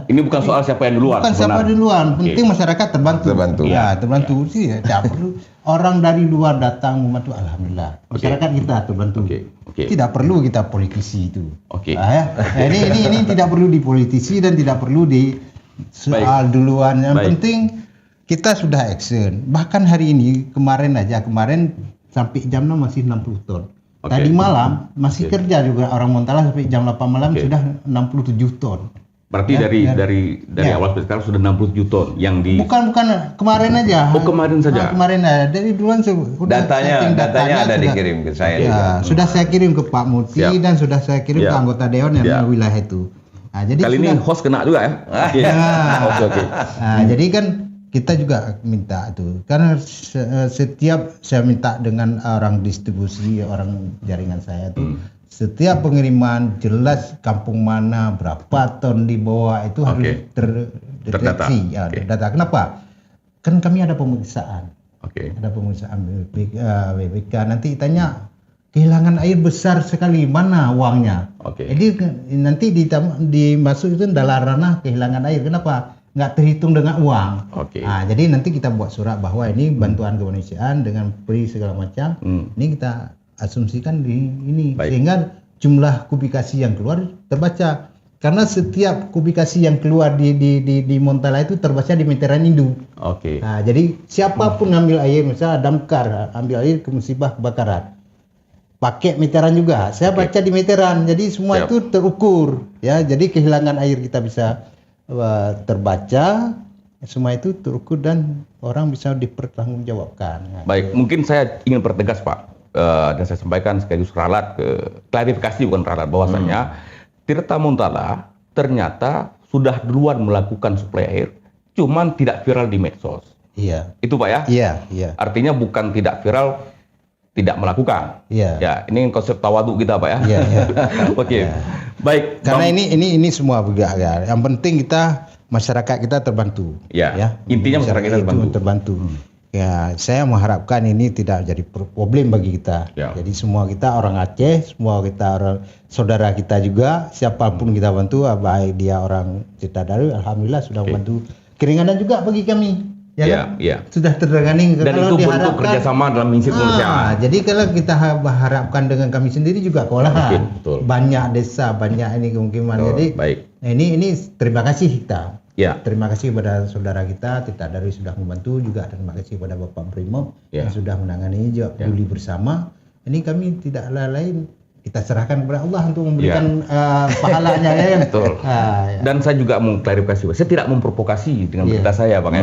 Ini bukan soal siapa yang duluan. Bukan siapa duluan, penting masyarakat terbantu. Terbantu sih. Tidak perlu orang dari luar datang membantu, alhamdulillah. Masyarakat kita terbantu. Tidak perlu kita politisi itu. Ini tidak perlu dipolitisi dan tidak perlu di soal duluan. Yang penting kita sudah action. Bahkan hari ini, kemarin sampai jam 6 masih 60 ton. Tadi malam masih kerja juga orang Montala sampai jam 8 malam sudah 67 ton. Berarti dari awal sampai sekarang sudah 67 ton yang di Bukan kemarin aja. Kemarin saja. Kemarin aja. Dari duluan datanya ada dikirim ke saya. Sudah saya kirim ke Pak Muti dan sudah saya kirim ke anggota dewan yang di wilayah itu. Jadi kali ini host kena juga ya. Jadi kan kita juga minta itu, karena setiap saya minta dengan orang distribusi, orang jaringan saya itu, setiap pengiriman jelas kampung mana berapa ton dibawa itu harus terdeteksi. Terdata. Kenapa? Kan kami ada pemeriksaan. Ada pemeriksaan BPK. Nanti tanya kehilangan air besar sekali, mana uangnya? Jadi nanti dimasuk itu dalam ranah kehilangan air. Kenapa? Nggak terhitung dengan uang. Jadi nanti kita buat surat bahwa ini bantuan kemanusiaan dengan free segala macam. Ini kita asumsikan di ini. Sehingga jumlah kubikasi yang keluar terbaca. Karena setiap kubikasi yang keluar di Montala itu terbaca di meteran induk. Jadi siapapun ngambil air, misalnya damkar ambil air ke musibah kebakaran, pakai meteran juga. Saya baca di meteran. Jadi semua itu terukur. Ya, jadi kehilangan air kita bisa terbaca, semua itu terukur dan orang bisa dipertanggungjawabkan. Baik, mungkin saya ingin pertegas Pak, dan saya sampaikan sekaligus ralat klarifikasi bukan ralat bahwasanya Tirta Muntala ternyata sudah duluan melakukan suplai air, cuman tidak viral di medsos. Itu Pak ya? Iya. Artinya bukan tidak viral, tidak melakukan. Ya, ini konsep tawadhu kita Pak ya. Baik. Karena ini semua begitu ya. Yang penting kita masyarakat kita terbantu. Intinya masyarakat kita terbantu. Ya, saya mengharapkan ini tidak jadi problem bagi kita. Jadi semua kita orang Aceh, semua kita orang saudara kita juga, siapapun kita bantu, baik dia orang Tirta Daruy, alhamdulillah sudah membantu. Keringanan juga bagi kami. Sudah terganding. Dan itu bentuk kerjasama dalam misi kemanusiaan. Jadi kalau kita harapkan dengan kami sendiri juga kewalahan. Banyak desa, banyak ini kemungkinan. Jadi ini terima kasih kita. Terima kasih kepada saudara kita Tirta Daruy sudah membantu, juga terima kasih kepada Bapak Brimob yang sudah menangani jawab peduli bersama. Ini kami tidak lain, kita serahkan kepada Allah untuk memberikan pahalanya ya. Dan saya juga mau klarifikasi, saya tidak memprovokasi dengan berita saya Bang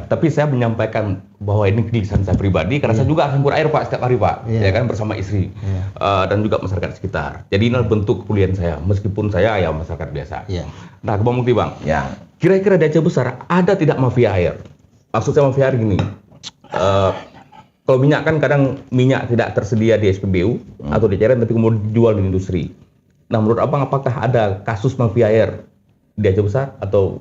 tapi saya menyampaikan bahwa ini kegiatan saya pribadi karena saya juga harus air Pak setiap hari Pak, ya kan, bersama istri dan juga masyarakat sekitar. Jadi ini bentuk kepedulian saya meskipun saya ya masyarakat biasa. Nah, Bang Mukti Bang. Kira-kira di Aceh Besar ada tidak mafia air? Maksud saya mafia air gini. Kalau minyak kan kadang minyak tidak tersedia di SPBU atau di cairan tapi kemudian dijual di industri. Nah, menurut Abang apakah ada kasus mafia air di Aceh Besar atau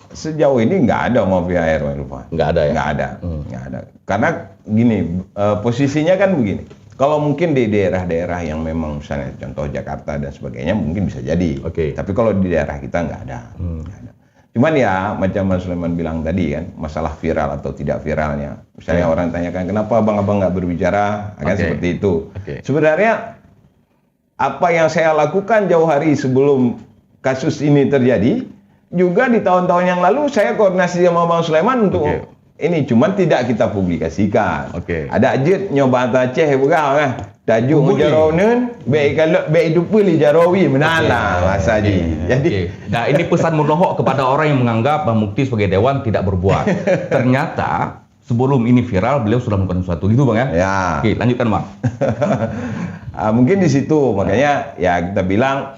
Sejauh ini nggak ada mafia air, Pak Irfan. nggak ada ya? Nggak ada. Karena gini, posisinya kan begini. Kalau mungkin di daerah-daerah yang memang misalnya contoh Jakarta dan sebagainya mungkin bisa jadi. Oke. Tapi kalau di daerah kita nggak ada. Nggak ada. Cuman ya macam Mas Sulaiman bilang tadi kan, masalah viral atau tidak viralnya. Misalnya orang tanyakan kenapa abang-abang nggak berbicara, akan seperti itu. Sebenarnya apa yang saya lakukan jauh hari sebelum kasus ini terjadi, juga di tahun-tahun yang lalu saya koordinasi sama Bang Sulaiman untuk ini, cuman tidak kita publikasikan. Ada ajit nyoba Aceh bukan tajuk mujarawnen baik kalau baik itu pilih jarawi menala masa jadi nah ini pesan menohok kepada orang yang menganggap Bang Mukti sebagai dewan tidak berbuat. Ternyata sebelum ini viral beliau sudah melakukan sesuatu gitu Bang ya. Oke, lanjutkan Bang. Mungkin di situ makanya ya kita bilang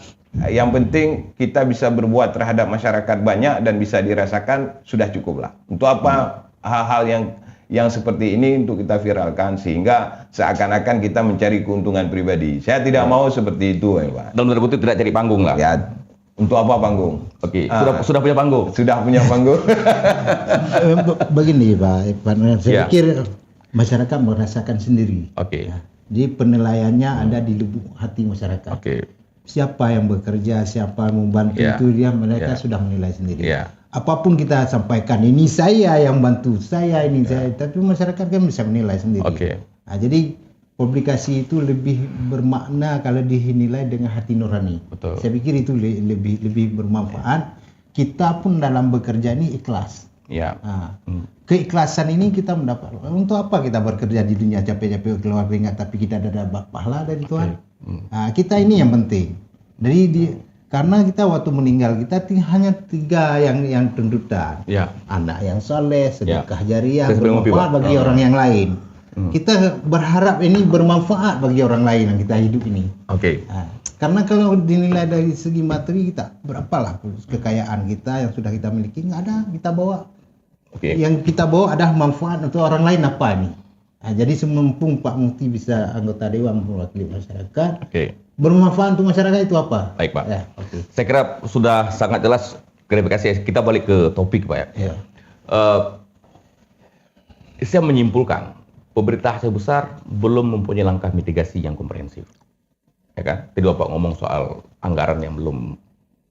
yang penting kita bisa berbuat terhadap masyarakat banyak dan bisa dirasakan sudah cukup lah. Untuk apa hal-hal yang seperti ini untuk kita viralkan sehingga seakan-akan kita mencari keuntungan pribadi. Saya tidak mau seperti itu, ya Pak. Dalam tanda kutip tidak cari panggung lah. Ya, untuk apa panggung? Sudah punya panggung. Sudah punya panggung. Begini Pak, saya pikir masyarakat merasakan sendiri. Jadi penilaiannya ada di lubuk hati masyarakat. Siapa yang bekerja, siapa yang membantu itu mereka sudah menilai sendiri. Apapun kita sampaikan, ini saya yang bantu, saya, tapi masyarakat kan bisa menilai sendiri. Nah, jadi publikasi itu lebih bermakna kalau dinilai dengan hati nurani. Saya pikir itu lebih bermanfaat. Kita pun dalam bekerja ini ikhlas. Nah, keikhlasan ini kita mendapat. Untuk apa kita bekerja di dunia capek-capek keluar keringat tapi kita ada pahala dari Tuhan? Nah, kita ini yang penting. Karena kita waktu meninggal kita hanya 3 yang tuntutan. Anak yang soleh, sedekah jariah, bermanfaat bagi orang yang lain. Kita berharap ini bermanfaat bagi orang lain yang kita hidup ini. Nah, karena kalau dinilai dari segi materi kita berapalah kekayaan kita yang sudah kita miliki, nggak ada kita bawa. Yang kita bawa ada manfaat untuk orang lain apa ini? Nah, jadi semumpung Pak Mukti bisa anggota dewan mewakili masyarakat. Bermanfaat untuk masyarakat itu apa? Baik Pak. Saya kira sudah sangat jelas klarifikasi. Kita balik ke topik Pak ya. Saya menyimpulkan pemerintah Aceh Besar belum mempunyai langkah mitigasi yang komprehensif. Ya kan? Tadi Bapak ngomong soal anggaran yang belum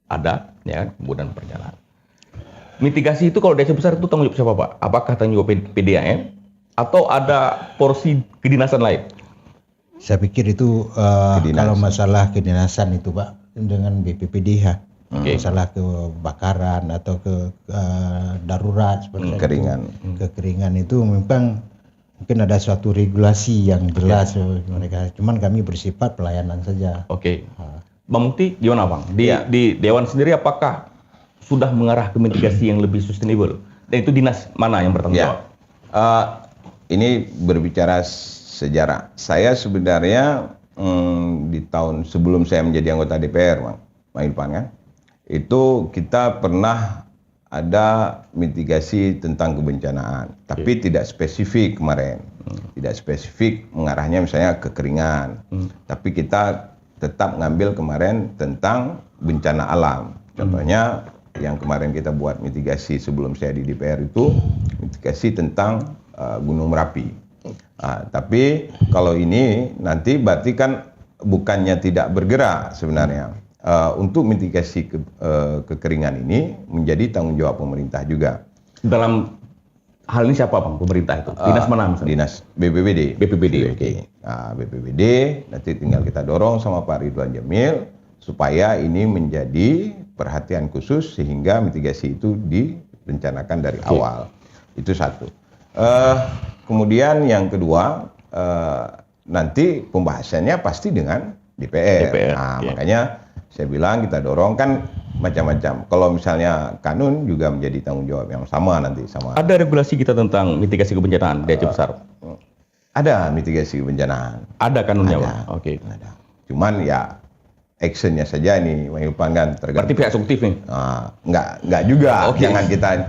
ada, ya kan? Kemudian perjalanan. Mitigasi itu kalau di Aceh Besar itu tanggung jawab siapa Pak? Apakah tanggung jawab PDAM atau ada porsi kedinasan lain? Saya pikir itu kalau masalah kedinasan itu Pak dengan BPPDH, masalah kebakaran atau darurat seperti kekeringan itu memang mungkin ada suatu regulasi yang jelas mereka. Cuman kami bersifat pelayanan saja. Bang Mukti gimana Bang? Di Dewan sendiri apakah sudah mengarah ke mitigasi yang lebih sustainable? Dan itu dinas mana yang bertanggung jawab? Ini berbicara sejarah. Saya sebenarnya di tahun sebelum saya menjadi anggota DPR, Bang Irfan kan, itu kita pernah ada mitigasi tentang kebencanaan, tapi tidak spesifik kemarin, tidak spesifik mengarahnya misalnya kekeringan, tapi kita tetap ngambil kemarin tentang bencana alam. Contohnya yang kemarin kita buat mitigasi sebelum saya di DPR itu mitigasi tentang Gunung Merapi. Tapi kalau ini nanti berarti kan bukannya tidak bergerak sebenarnya. Untuk mitigasi kekeringan ini menjadi tanggung jawab pemerintah juga. Dalam hal ini siapa Bang pemerintah itu? Dinas mana misalnya? Dinas BPBD. BPBD. BPBD nanti tinggal kita dorong sama Pak Ridwan Jamil supaya ini menjadi perhatian khusus sehingga mitigasi itu direncanakan dari awal. Itu satu. Kemudian yang kedua, nanti pembahasannya pasti dengan DPR. Makanya saya bilang kita dorong kan macam-macam. Kalau misalnya kanun juga menjadi tanggung jawab yang sama nanti sama. Ada regulasi kita tentang mitigasi kebencanaan di Aceh Besar? Ada mitigasi kebencanaan. Ada kanunnya Ada. Bang? Ada. Cuman ya actionnya saja ini Bang Ilvan kan Berarti tergantung. pihak eksekutif nih. Enggak juga. Oke. Jangan kita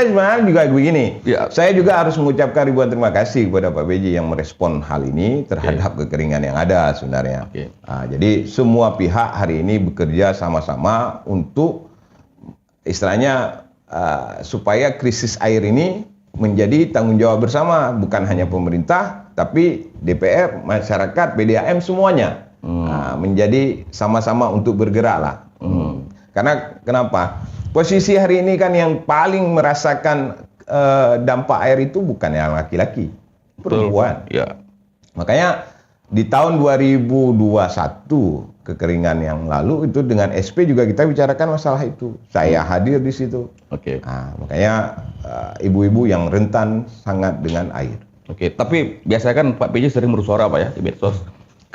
sebenarnya juga begini. Ya. Saya juga harus mengucapkan ribuan terima kasih kepada Pak BJ yang merespon hal ini terhadap kekeringan yang ada sebenarnya. Oke. Jadi semua pihak hari ini bekerja sama-sama untuk istilahnya supaya krisis air ini menjadi tanggung jawab bersama, bukan hanya pemerintah, tapi DPR, masyarakat, PDAM semuanya. Menjadi sama-sama untuk bergerak lah. Karena kenapa? Posisi hari ini kan yang paling merasakan dampak air itu bukan yang laki-laki, perempuan. Ya. Makanya di tahun 2021 kekeringan yang lalu itu dengan SP juga kita bicarakan masalah itu. Saya hadir di situ. Oke. Makanya ibu-ibu yang rentan sangat dengan air. Oke, tapi biasanya kan Pak PJ sering bersuara Pak ya di medsos.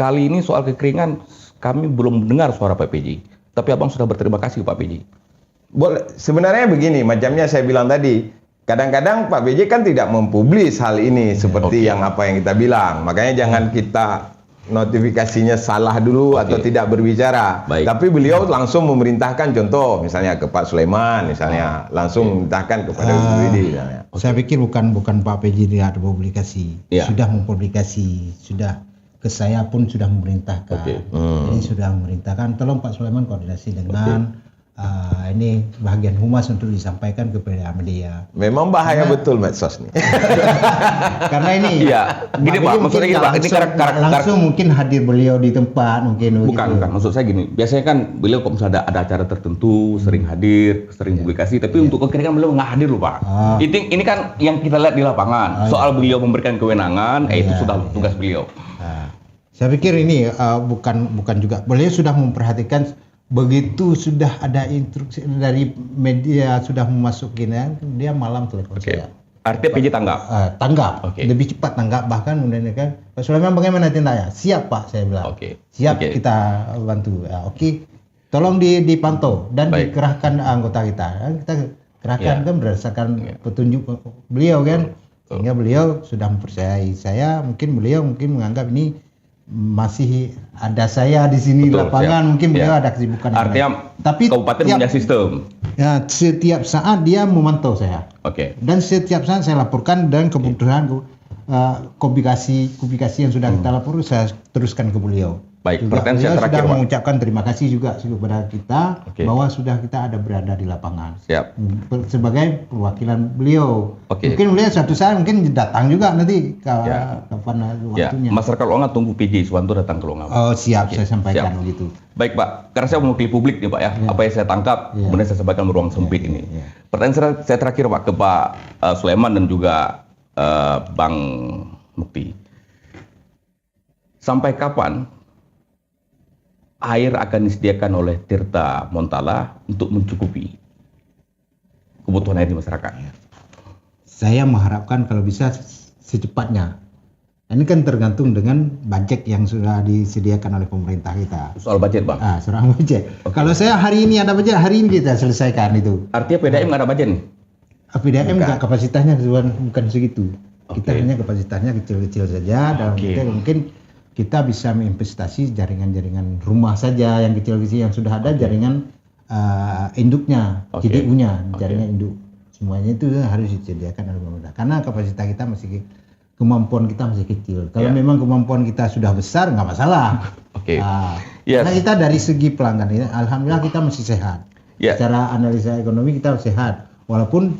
Kali ini soal kekeringan kami belum mendengar suara Pak PJ. Tapi Abang sudah berterima kasih Pak PJ. Boleh, sebenarnya begini, macamnya saya bilang tadi, kadang-kadang Pak BJ kan tidak mempublis hal ini seperti yang apa yang kita bilang. Makanya jangan kita notifikasinya salah dulu atau tidak berbicara. Baik. Tapi beliau langsung memerintahkan, contoh misalnya ke Pak Sulaiman, misalnya langsung memerintahkan kepada Ibu Widi misalnya. Saya pikir bukan Pak PJ tidak ada publikasi, sudah mempublikasi, sudah ke saya pun sudah memerintahkan. Ini sudah memerintahkan, tolong Pak Sulaiman koordinasi dengan ini bagian humas untuk disampaikan kepada media. Memang bahaya betul medsos nih. Karena ini, gini Pak, maksudnya gini Pak, ini langsung mungkin hadir beliau di tempat mungkin. Bukan, maksud saya gini, biasanya kan beliau kalau misalnya ada acara tertentu sering hadir, sering publikasi, tapi untuk kekeringan beliau nggak hadir loh Pak. Ini kan yang kita lihat di lapangan, soal beliau memberikan kewenangan, itu sudah tugas beliau. Saya pikir ini bukan juga, beliau sudah memperhatikan. Begitu sudah ada instruksi dari media sudah memasukinya, dia malam telepon saya. Artinya PJ tanggap? Tanggap, lebih cepat tanggap, bahkan kemudian kan Pak Sulaiman bagaimana tindaknya? Siap Pak, saya bilang. Siap, kita bantu. Tolong dipantau dan dikerahkan anggota kita. Kita kerahkan kan berdasarkan petunjuk beliau kan, sehingga beliau sudah mempercayai saya. Mungkin beliau menganggap ini masih ada saya di sini. Lapangan, mungkin beliau ada kesibukan. Artinya tapi kabupaten punya sistem. Ya, setiap saat dia memantau saya. Dan setiap saat saya laporkan, dan kebutuhan publikasi yang sudah kita laporkan saya teruskan ke beliau. Baik, beliau sudah mengucapkan terima kasih juga kepada kita bahwa sudah kita ada berada di lapangan. Sebagai perwakilan beliau. Mungkin beliau suatu saat mungkin datang juga nanti kapan waktunya. Masyarakat Longa tunggu PJ Suwanto datang ke Longa. Siap, saya sampaikan begitu. Baik Pak, karena saya mewakili publik nih Pak ya, apa yang saya tangkap, kemudian saya sampaikan di ruang sempit ini. Pertanyaan saya terakhir Pak ke Pak Sulaiman dan juga Bang Mukti. Sampai kapan air akan disediakan oleh Tirta Montala untuk mencukupi kebutuhan air di masyarakat? Saya mengharapkan kalau bisa secepatnya. Ini kan tergantung dengan budget yang sudah disediakan oleh pemerintah kita. Soal budget Bang? Soal budget. Kalau saya hari ini ada budget, hari ini kita selesaikan itu. Artinya PDAM nggak ada budget nih? PDAM nggak, kapasitasnya bukan segitu. Kita hanya kapasitasnya kecil-kecil saja, dan mungkin kita bisa menginvestasi jaringan-jaringan rumah saja yang kecil-kecil yang sudah ada, jaringan induknya, JDU-nya, jaringan induk. Semuanya itu harus disediakan oleh pemerintah. Karena kapasitas kita kemampuan kita masih kecil. Kalau memang kemampuan kita sudah besar, nggak masalah. Karena kita dari segi pelanggan ini, alhamdulillah kita masih sehat. Secara analisa ekonomi kita sehat. Walaupun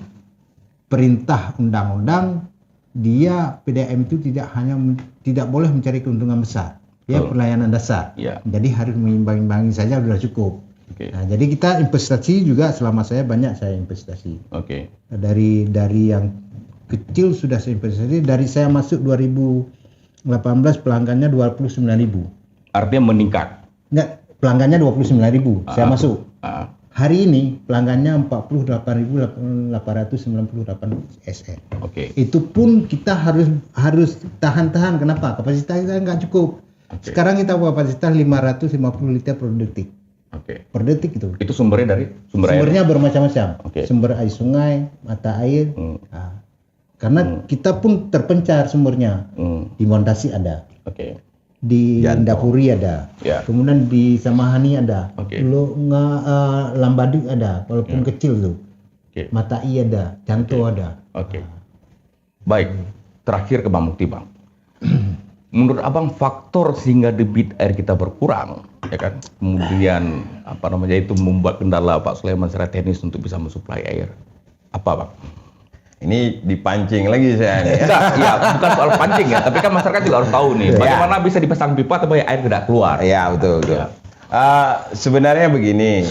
perintah undang-undang, dia PDAM itu tidak boleh mencari keuntungan besar. Dia pelayanan dasar. Jadi harus mengimbang-imbangi saja sudah cukup. Nah, jadi kita investasi juga, selama saya banyak saya investasi. Dari yang kecil sudah saya investasi. Dari saya masuk 2018 pelanggannya 29.000. Artinya meningkat? Enggak, pelanggannya 29.000. Saya masuk. Hari ini pelanggannya 48.898 SN. Itu pun kita harus tahan-tahan. Kenapa? Kapasitas kita nggak cukup. Sekarang kita kapasitas 550 liter per detik. Per detik itu. Itu sumbernya dari sumbernya bermacam-macam. Sumber air sungai, mata air. Karena kita pun terpencar sumbernya. Di Mondasi ada. di Jantung. Indapuri ada, Ya. kemudian di Samahani ada, Oke. Lambading ada, walaupun kecil tuh, Oke. Matai ada, Canto ada. Oke. Baik, terakhir ke Bang Mukti, Bang. Menurut Abang faktor sehingga debit air kita berkurang, ya kan? Kemudian itu membuat kendala Pak Sulaiman secara teknis untuk bisa mensuplai air. Apa, Bang? Ini dipancing lagi saya nih. Enggak, ya bukan soal pancing ya, tapi kan masyarakat juga harus tahu nih bagaimana bisa dipasang pipa supaya air tidak keluar. Iya, betul. Sebenarnya begini,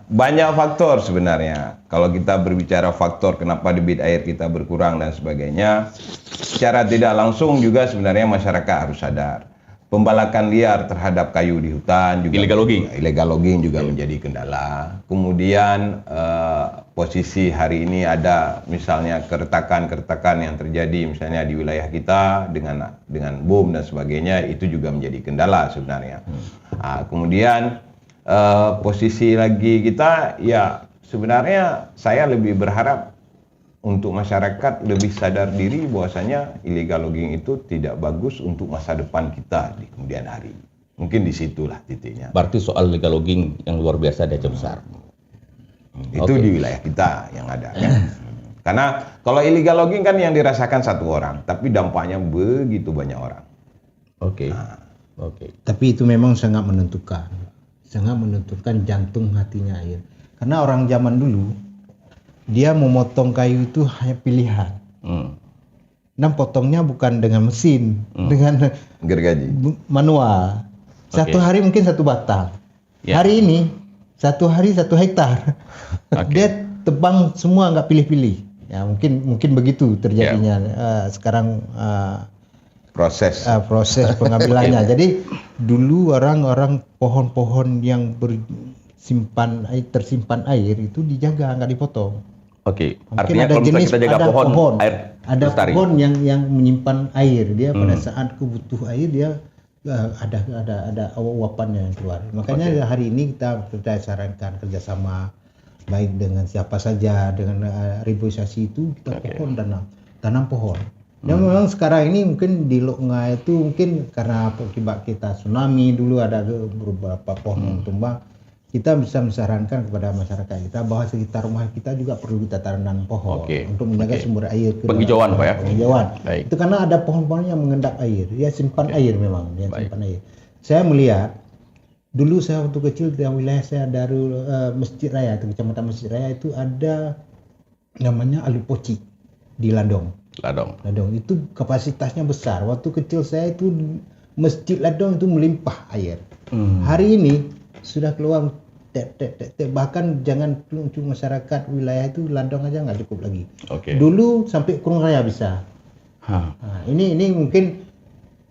banyak faktor sebenarnya. Kalau kita berbicara faktor kenapa debit air kita berkurang dan sebagainya, secara tidak langsung juga sebenarnya masyarakat harus sadar. Pembalakan liar terhadap kayu di hutan juga, illegal logging juga menjadi kendala. Kemudian posisi hari ini ada misalnya keretakan yang terjadi misalnya di wilayah kita dengan bom dan sebagainya, itu juga menjadi kendala sebenarnya. Kemudian posisi lagi kita, ya sebenarnya saya lebih berharap untuk masyarakat lebih sadar diri bahwasanya illegal logging itu tidak bagus untuk masa depan kita di kemudian hari. Mungkin disitulah titiknya. Berarti soal illegal logging yang luar biasa di Aceh Besar. Itu di wilayah kita yang ada. Kan? Karena kalau illegal logging kan yang dirasakan satu orang, tapi dampaknya begitu banyak orang. Oke. Tapi itu memang sangat menentukan jantung hatinya air. Karena orang zaman dulu dia memotong kayu itu hanya pilihan. Dan potongnya bukan dengan mesin, dengan gergaji manual. Satu hari mungkin 1 batang. Hari ini 1 hari 1 hektar. Dia tebang semua, nggak pilih-pilih. Ya mungkin begitu terjadinya sekarang proses pengambilannya. Jadi dulu orang-orang pohon-pohon yang tersimpan air itu dijaga, nggak dipotong. Oke. Mungkin Artinya ada kalau jenis, kita jaga pohon, air ada lestari. pohon yang menyimpan air. Dia pada saat butuh air dia ada uapannya yang keluar. Makanya hari ini kita sarankan kerjasama baik dengan siapa saja, dengan reboisasi itu kita tanam pohon. Dan memang sekarang ini mungkin di Lok Nga itu mungkin karena akibat kita tsunami dulu ada beberapa pohon yang tumbang. Kita bisa menyarankan kepada masyarakat kita bahwa sekitar rumah kita juga perlu kita tanam pohon untuk menjaga sumber air. Penghijauan, Pak ya? Penghijauan. Itu karena ada pohon-pohon yang mengendap air, dia simpan air memang, simpan air. Saya melihat dulu saya waktu kecil di wilayah saya dari Masjid Raya, itu Kecamatan Masjid Raya itu ada namanya Alupoci di Ladong itu kapasitasnya besar. Waktu kecil saya itu Masjid Ladong itu melimpah air. Hari ini sudah keluar bahkan jangan untuk masyarakat wilayah itu Ladong aja nggak cukup lagi. Dulu sampai Kurung Raya bisa. Ini mungkin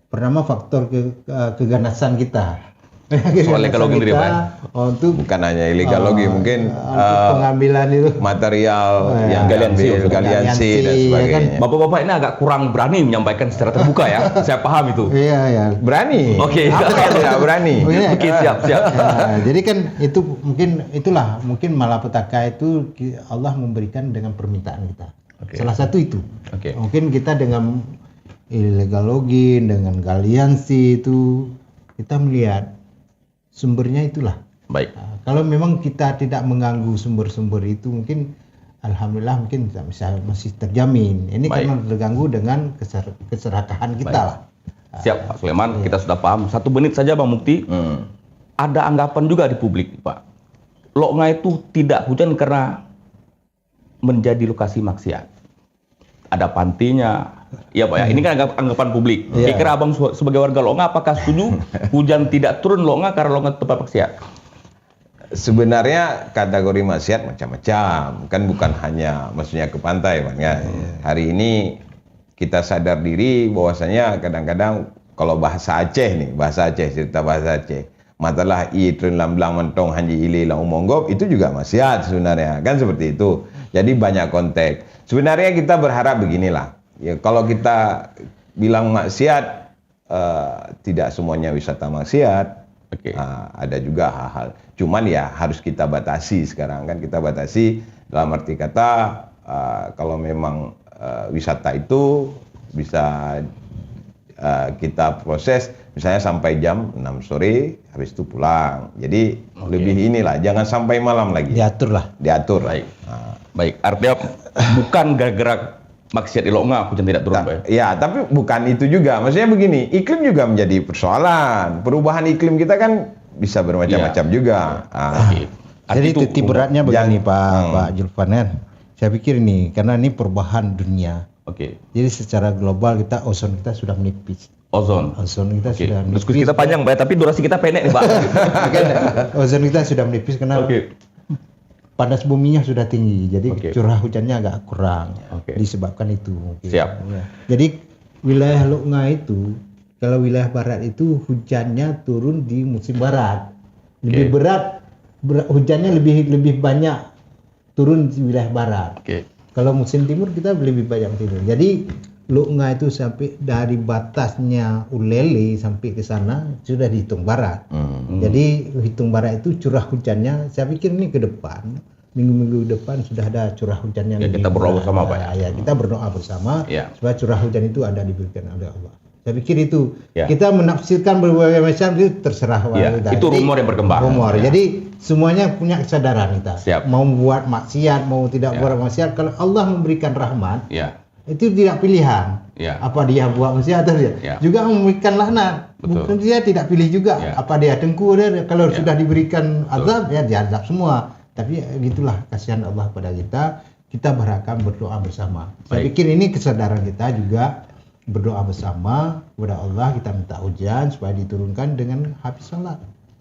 pertama faktor keganasan kita. Soal illegal logging tadi, Pak. Bukan hanya illegal logging, mungkin pengambilan itu material yang galiansi dan sebagainya. Bapak-bapak ini agak kurang berani menyampaikan secara terbuka ya. Saya paham itu. Iya. Berani. Tidak berani. Oke, siap. Jadi kan itu mungkin malapetaka itu Allah memberikan dengan permintaan kita. Salah satu itu. Mungkin kita dengan illegal logging, dengan galiansi itu kita melihat sumbernya itulah. Baik. Kalau memang kita tidak mengganggu sumber-sumber itu mungkin alhamdulillah mungkin masih terjamin. Ini karena terganggu dengan keserakahan kita lah. Siap Pak Sulaiman, kita sudah paham. 1 menit saja Bang Mukti. Ada anggapan juga di publik Pak. Lok Nga itu tidak hujan karena menjadi lokasi maksiat. Ada pantinya. Ya Pak ya, ini kan anggapan publik. Kira Abang sebagai warga Lok Nga apakah setuju hujan tidak turun Lok Nga karena Lok Nga tempat maksiat? Sebenarnya kategori maksiat macam-macam, kan bukan hanya maksudnya ke pantai Bang ya. Hari ini kita sadar diri bahwasanya kadang-kadang kalau bahasa Aceh, cerita bahasa Aceh, matalah i trun lamblang mentong hanji ile la umonggop, itu juga maksiat sebenarnya, kan seperti itu. Jadi banyak konteks. Sebenarnya kita berharap beginilah. Ya, kalau kita bilang maksiat, tidak semuanya wisata maksiat. Ada juga hal-hal. Cuman ya harus kita batasi sekarang kan, kita batasi dalam arti kata kalau memang wisata itu bisa kita proses Misalnya sampai jam 6 sore, habis itu pulang. Jadi lebih inilah, jangan sampai malam lagi. Diatur lah. Diatur. Baik. Baik, artinya bukan gara-gara maksiat iloknga hujan tidak turun, Pak. Ya, tapi bukan itu juga. Maksudnya begini, iklim juga menjadi persoalan. Perubahan iklim kita kan bisa bermacam-macam juga. Jadi titik beratnya begini Jangan- Pak Julfan kan. Saya pikir ini karena ini perubahan dunia. Oke. Jadi secara global kita ozon kita sudah menipis. Ozon. Ozon kita Oke. sudah menipis. Diskusi kita panjang, Pak, tapi durasi kita pendek nih, Pak. Ozon kita sudah menipis karena Oke. panas buminya sudah tinggi. Jadi Oke. curah hujannya agak kurang. Oke. Disebabkan itu mungkin. Siap. Ya. Jadi wilayah Loknga itu kalau wilayah barat itu hujannya turun di musim barat. Lebih berat hujannya lebih banyak turun di wilayah barat. Oke. Kalau musim timur kita lebih banyak turun. Jadi Loknga itu sampai dari batasnya Ulele sampai ke sana sudah dihitung barat. Jadi hitung barat itu curah hujannya saya pikir ini ke depan minggu-minggu depan sudah ada curah hujan yang Ya, kita berdoa bersama, Pak, ya. Ya, kita berdoa bersama Ya. supaya curah hujan itu ada diberikan oleh Allah. Saya pikir itu Ya. kita menafsirkan berbagai macam itu terserah Ya, kita. itu rumor yang berkembang. Rumor. Ya. Jadi semuanya punya kesadaran kita. Siap. Mau buat maksiat, mau tidak Ya. buat maksiat, kalau Allah memberikan rahmat Ya. itu tidak pilihan. Ya. Apa dia buat maksiat atau dia Ya. juga memberikan laknat. Betul. Bukan dia tidak pilih juga. Ya. Apa dia tengku dia kalau Ya. sudah diberikan azab ya diazab semua. Tapi gitulah kasihan Allah pada kita. Kita berharap berdoa bersama. Saya Baik. pikir ini kesadaran kita juga berdoa bersama kepada Allah, kita minta hujan supaya diturunkan dengan habis salat.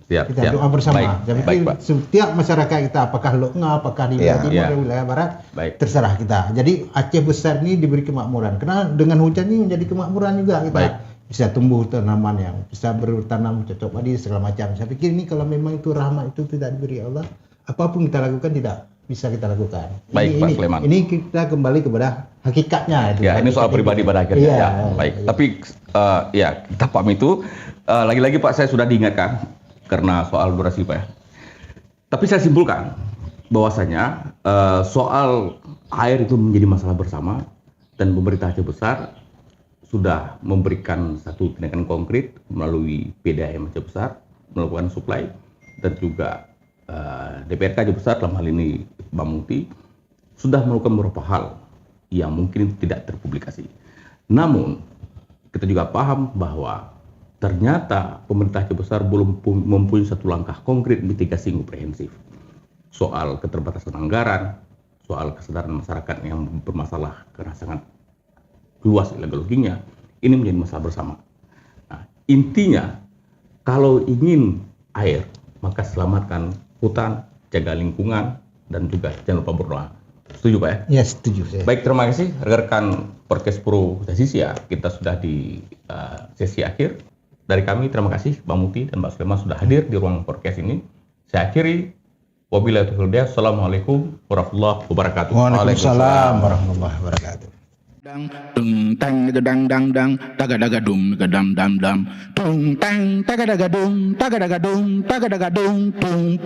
Siap. Kita siap. doa bersama. Baik. Saya Baik, pikir Pak. setiap masyarakat kita, apakah Loknga, apakah di wilayah timur, Ya. atau wilayah barat, Baik. terserah kita. Jadi Aceh besar ini diberi kemakmuran. Karena dengan hujan ini menjadi kemakmuran juga kita. Baik. Bisa tumbuh tanaman yang bisa bertanam cocok padi segala macam. Saya pikir ini kalau memang itu rahmat itu tidak diberi Allah, apapun kita lakukan tidak bisa kita lakukan. Baik, Pak Sulaiman. Ini kita kembali kepada hakikatnya. Itu. Ya, ini soal pribadi pada akhirnya. Iya, Ya, baik. iya. Tapi ya kita paham itu. Lagi-lagi Pak, saya sudah diingatkan karena soal durasi, Pak, ya. Tapi saya simpulkan bahwasanya soal air itu menjadi masalah bersama dan pemerintah Aceh Besar sudah memberikan satu tindakan konkret melalui PDAM Aceh Besar melakukan suplai dan juga DPRK Aceh Besar dalam hal ini Bang Muti sudah melakukan beberapa hal yang mungkin tidak terpublikasi. Namun kita juga paham bahwa ternyata pemerintah Aceh Besar belum mempunyai satu langkah konkret mitigasi yang komprehensif soal keterbatasan anggaran, soal kesadaran masyarakat yang bermasalah karena sangat luas ideologinya, ini menjadi masalah bersama. Nah, intinya kalau ingin air maka selamatkan hutan, jaga lingkungan, dan juga jangan lupa berdoa. Setuju, Pak, ya? Ya, setuju saya. Baik, terima kasih rekan Podcast Pro Jasisia. Kita sudah di sesi akhir. Dari kami terima kasih Bang Muti dan Mbak Sulaiman sudah hadir di ruang podcast ini. Saya akhiri. Wabillahi taufiq wal hidayah. Assalamualaikum warahmatullahi wabarakatuh. Waalaikumsalam warahmatullahi wabarakatuh. Dang tung tang gedang dang dang daga daga dum gedam dam dam tung tang daga daga dum tung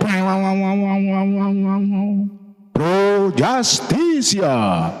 Pro Justisia.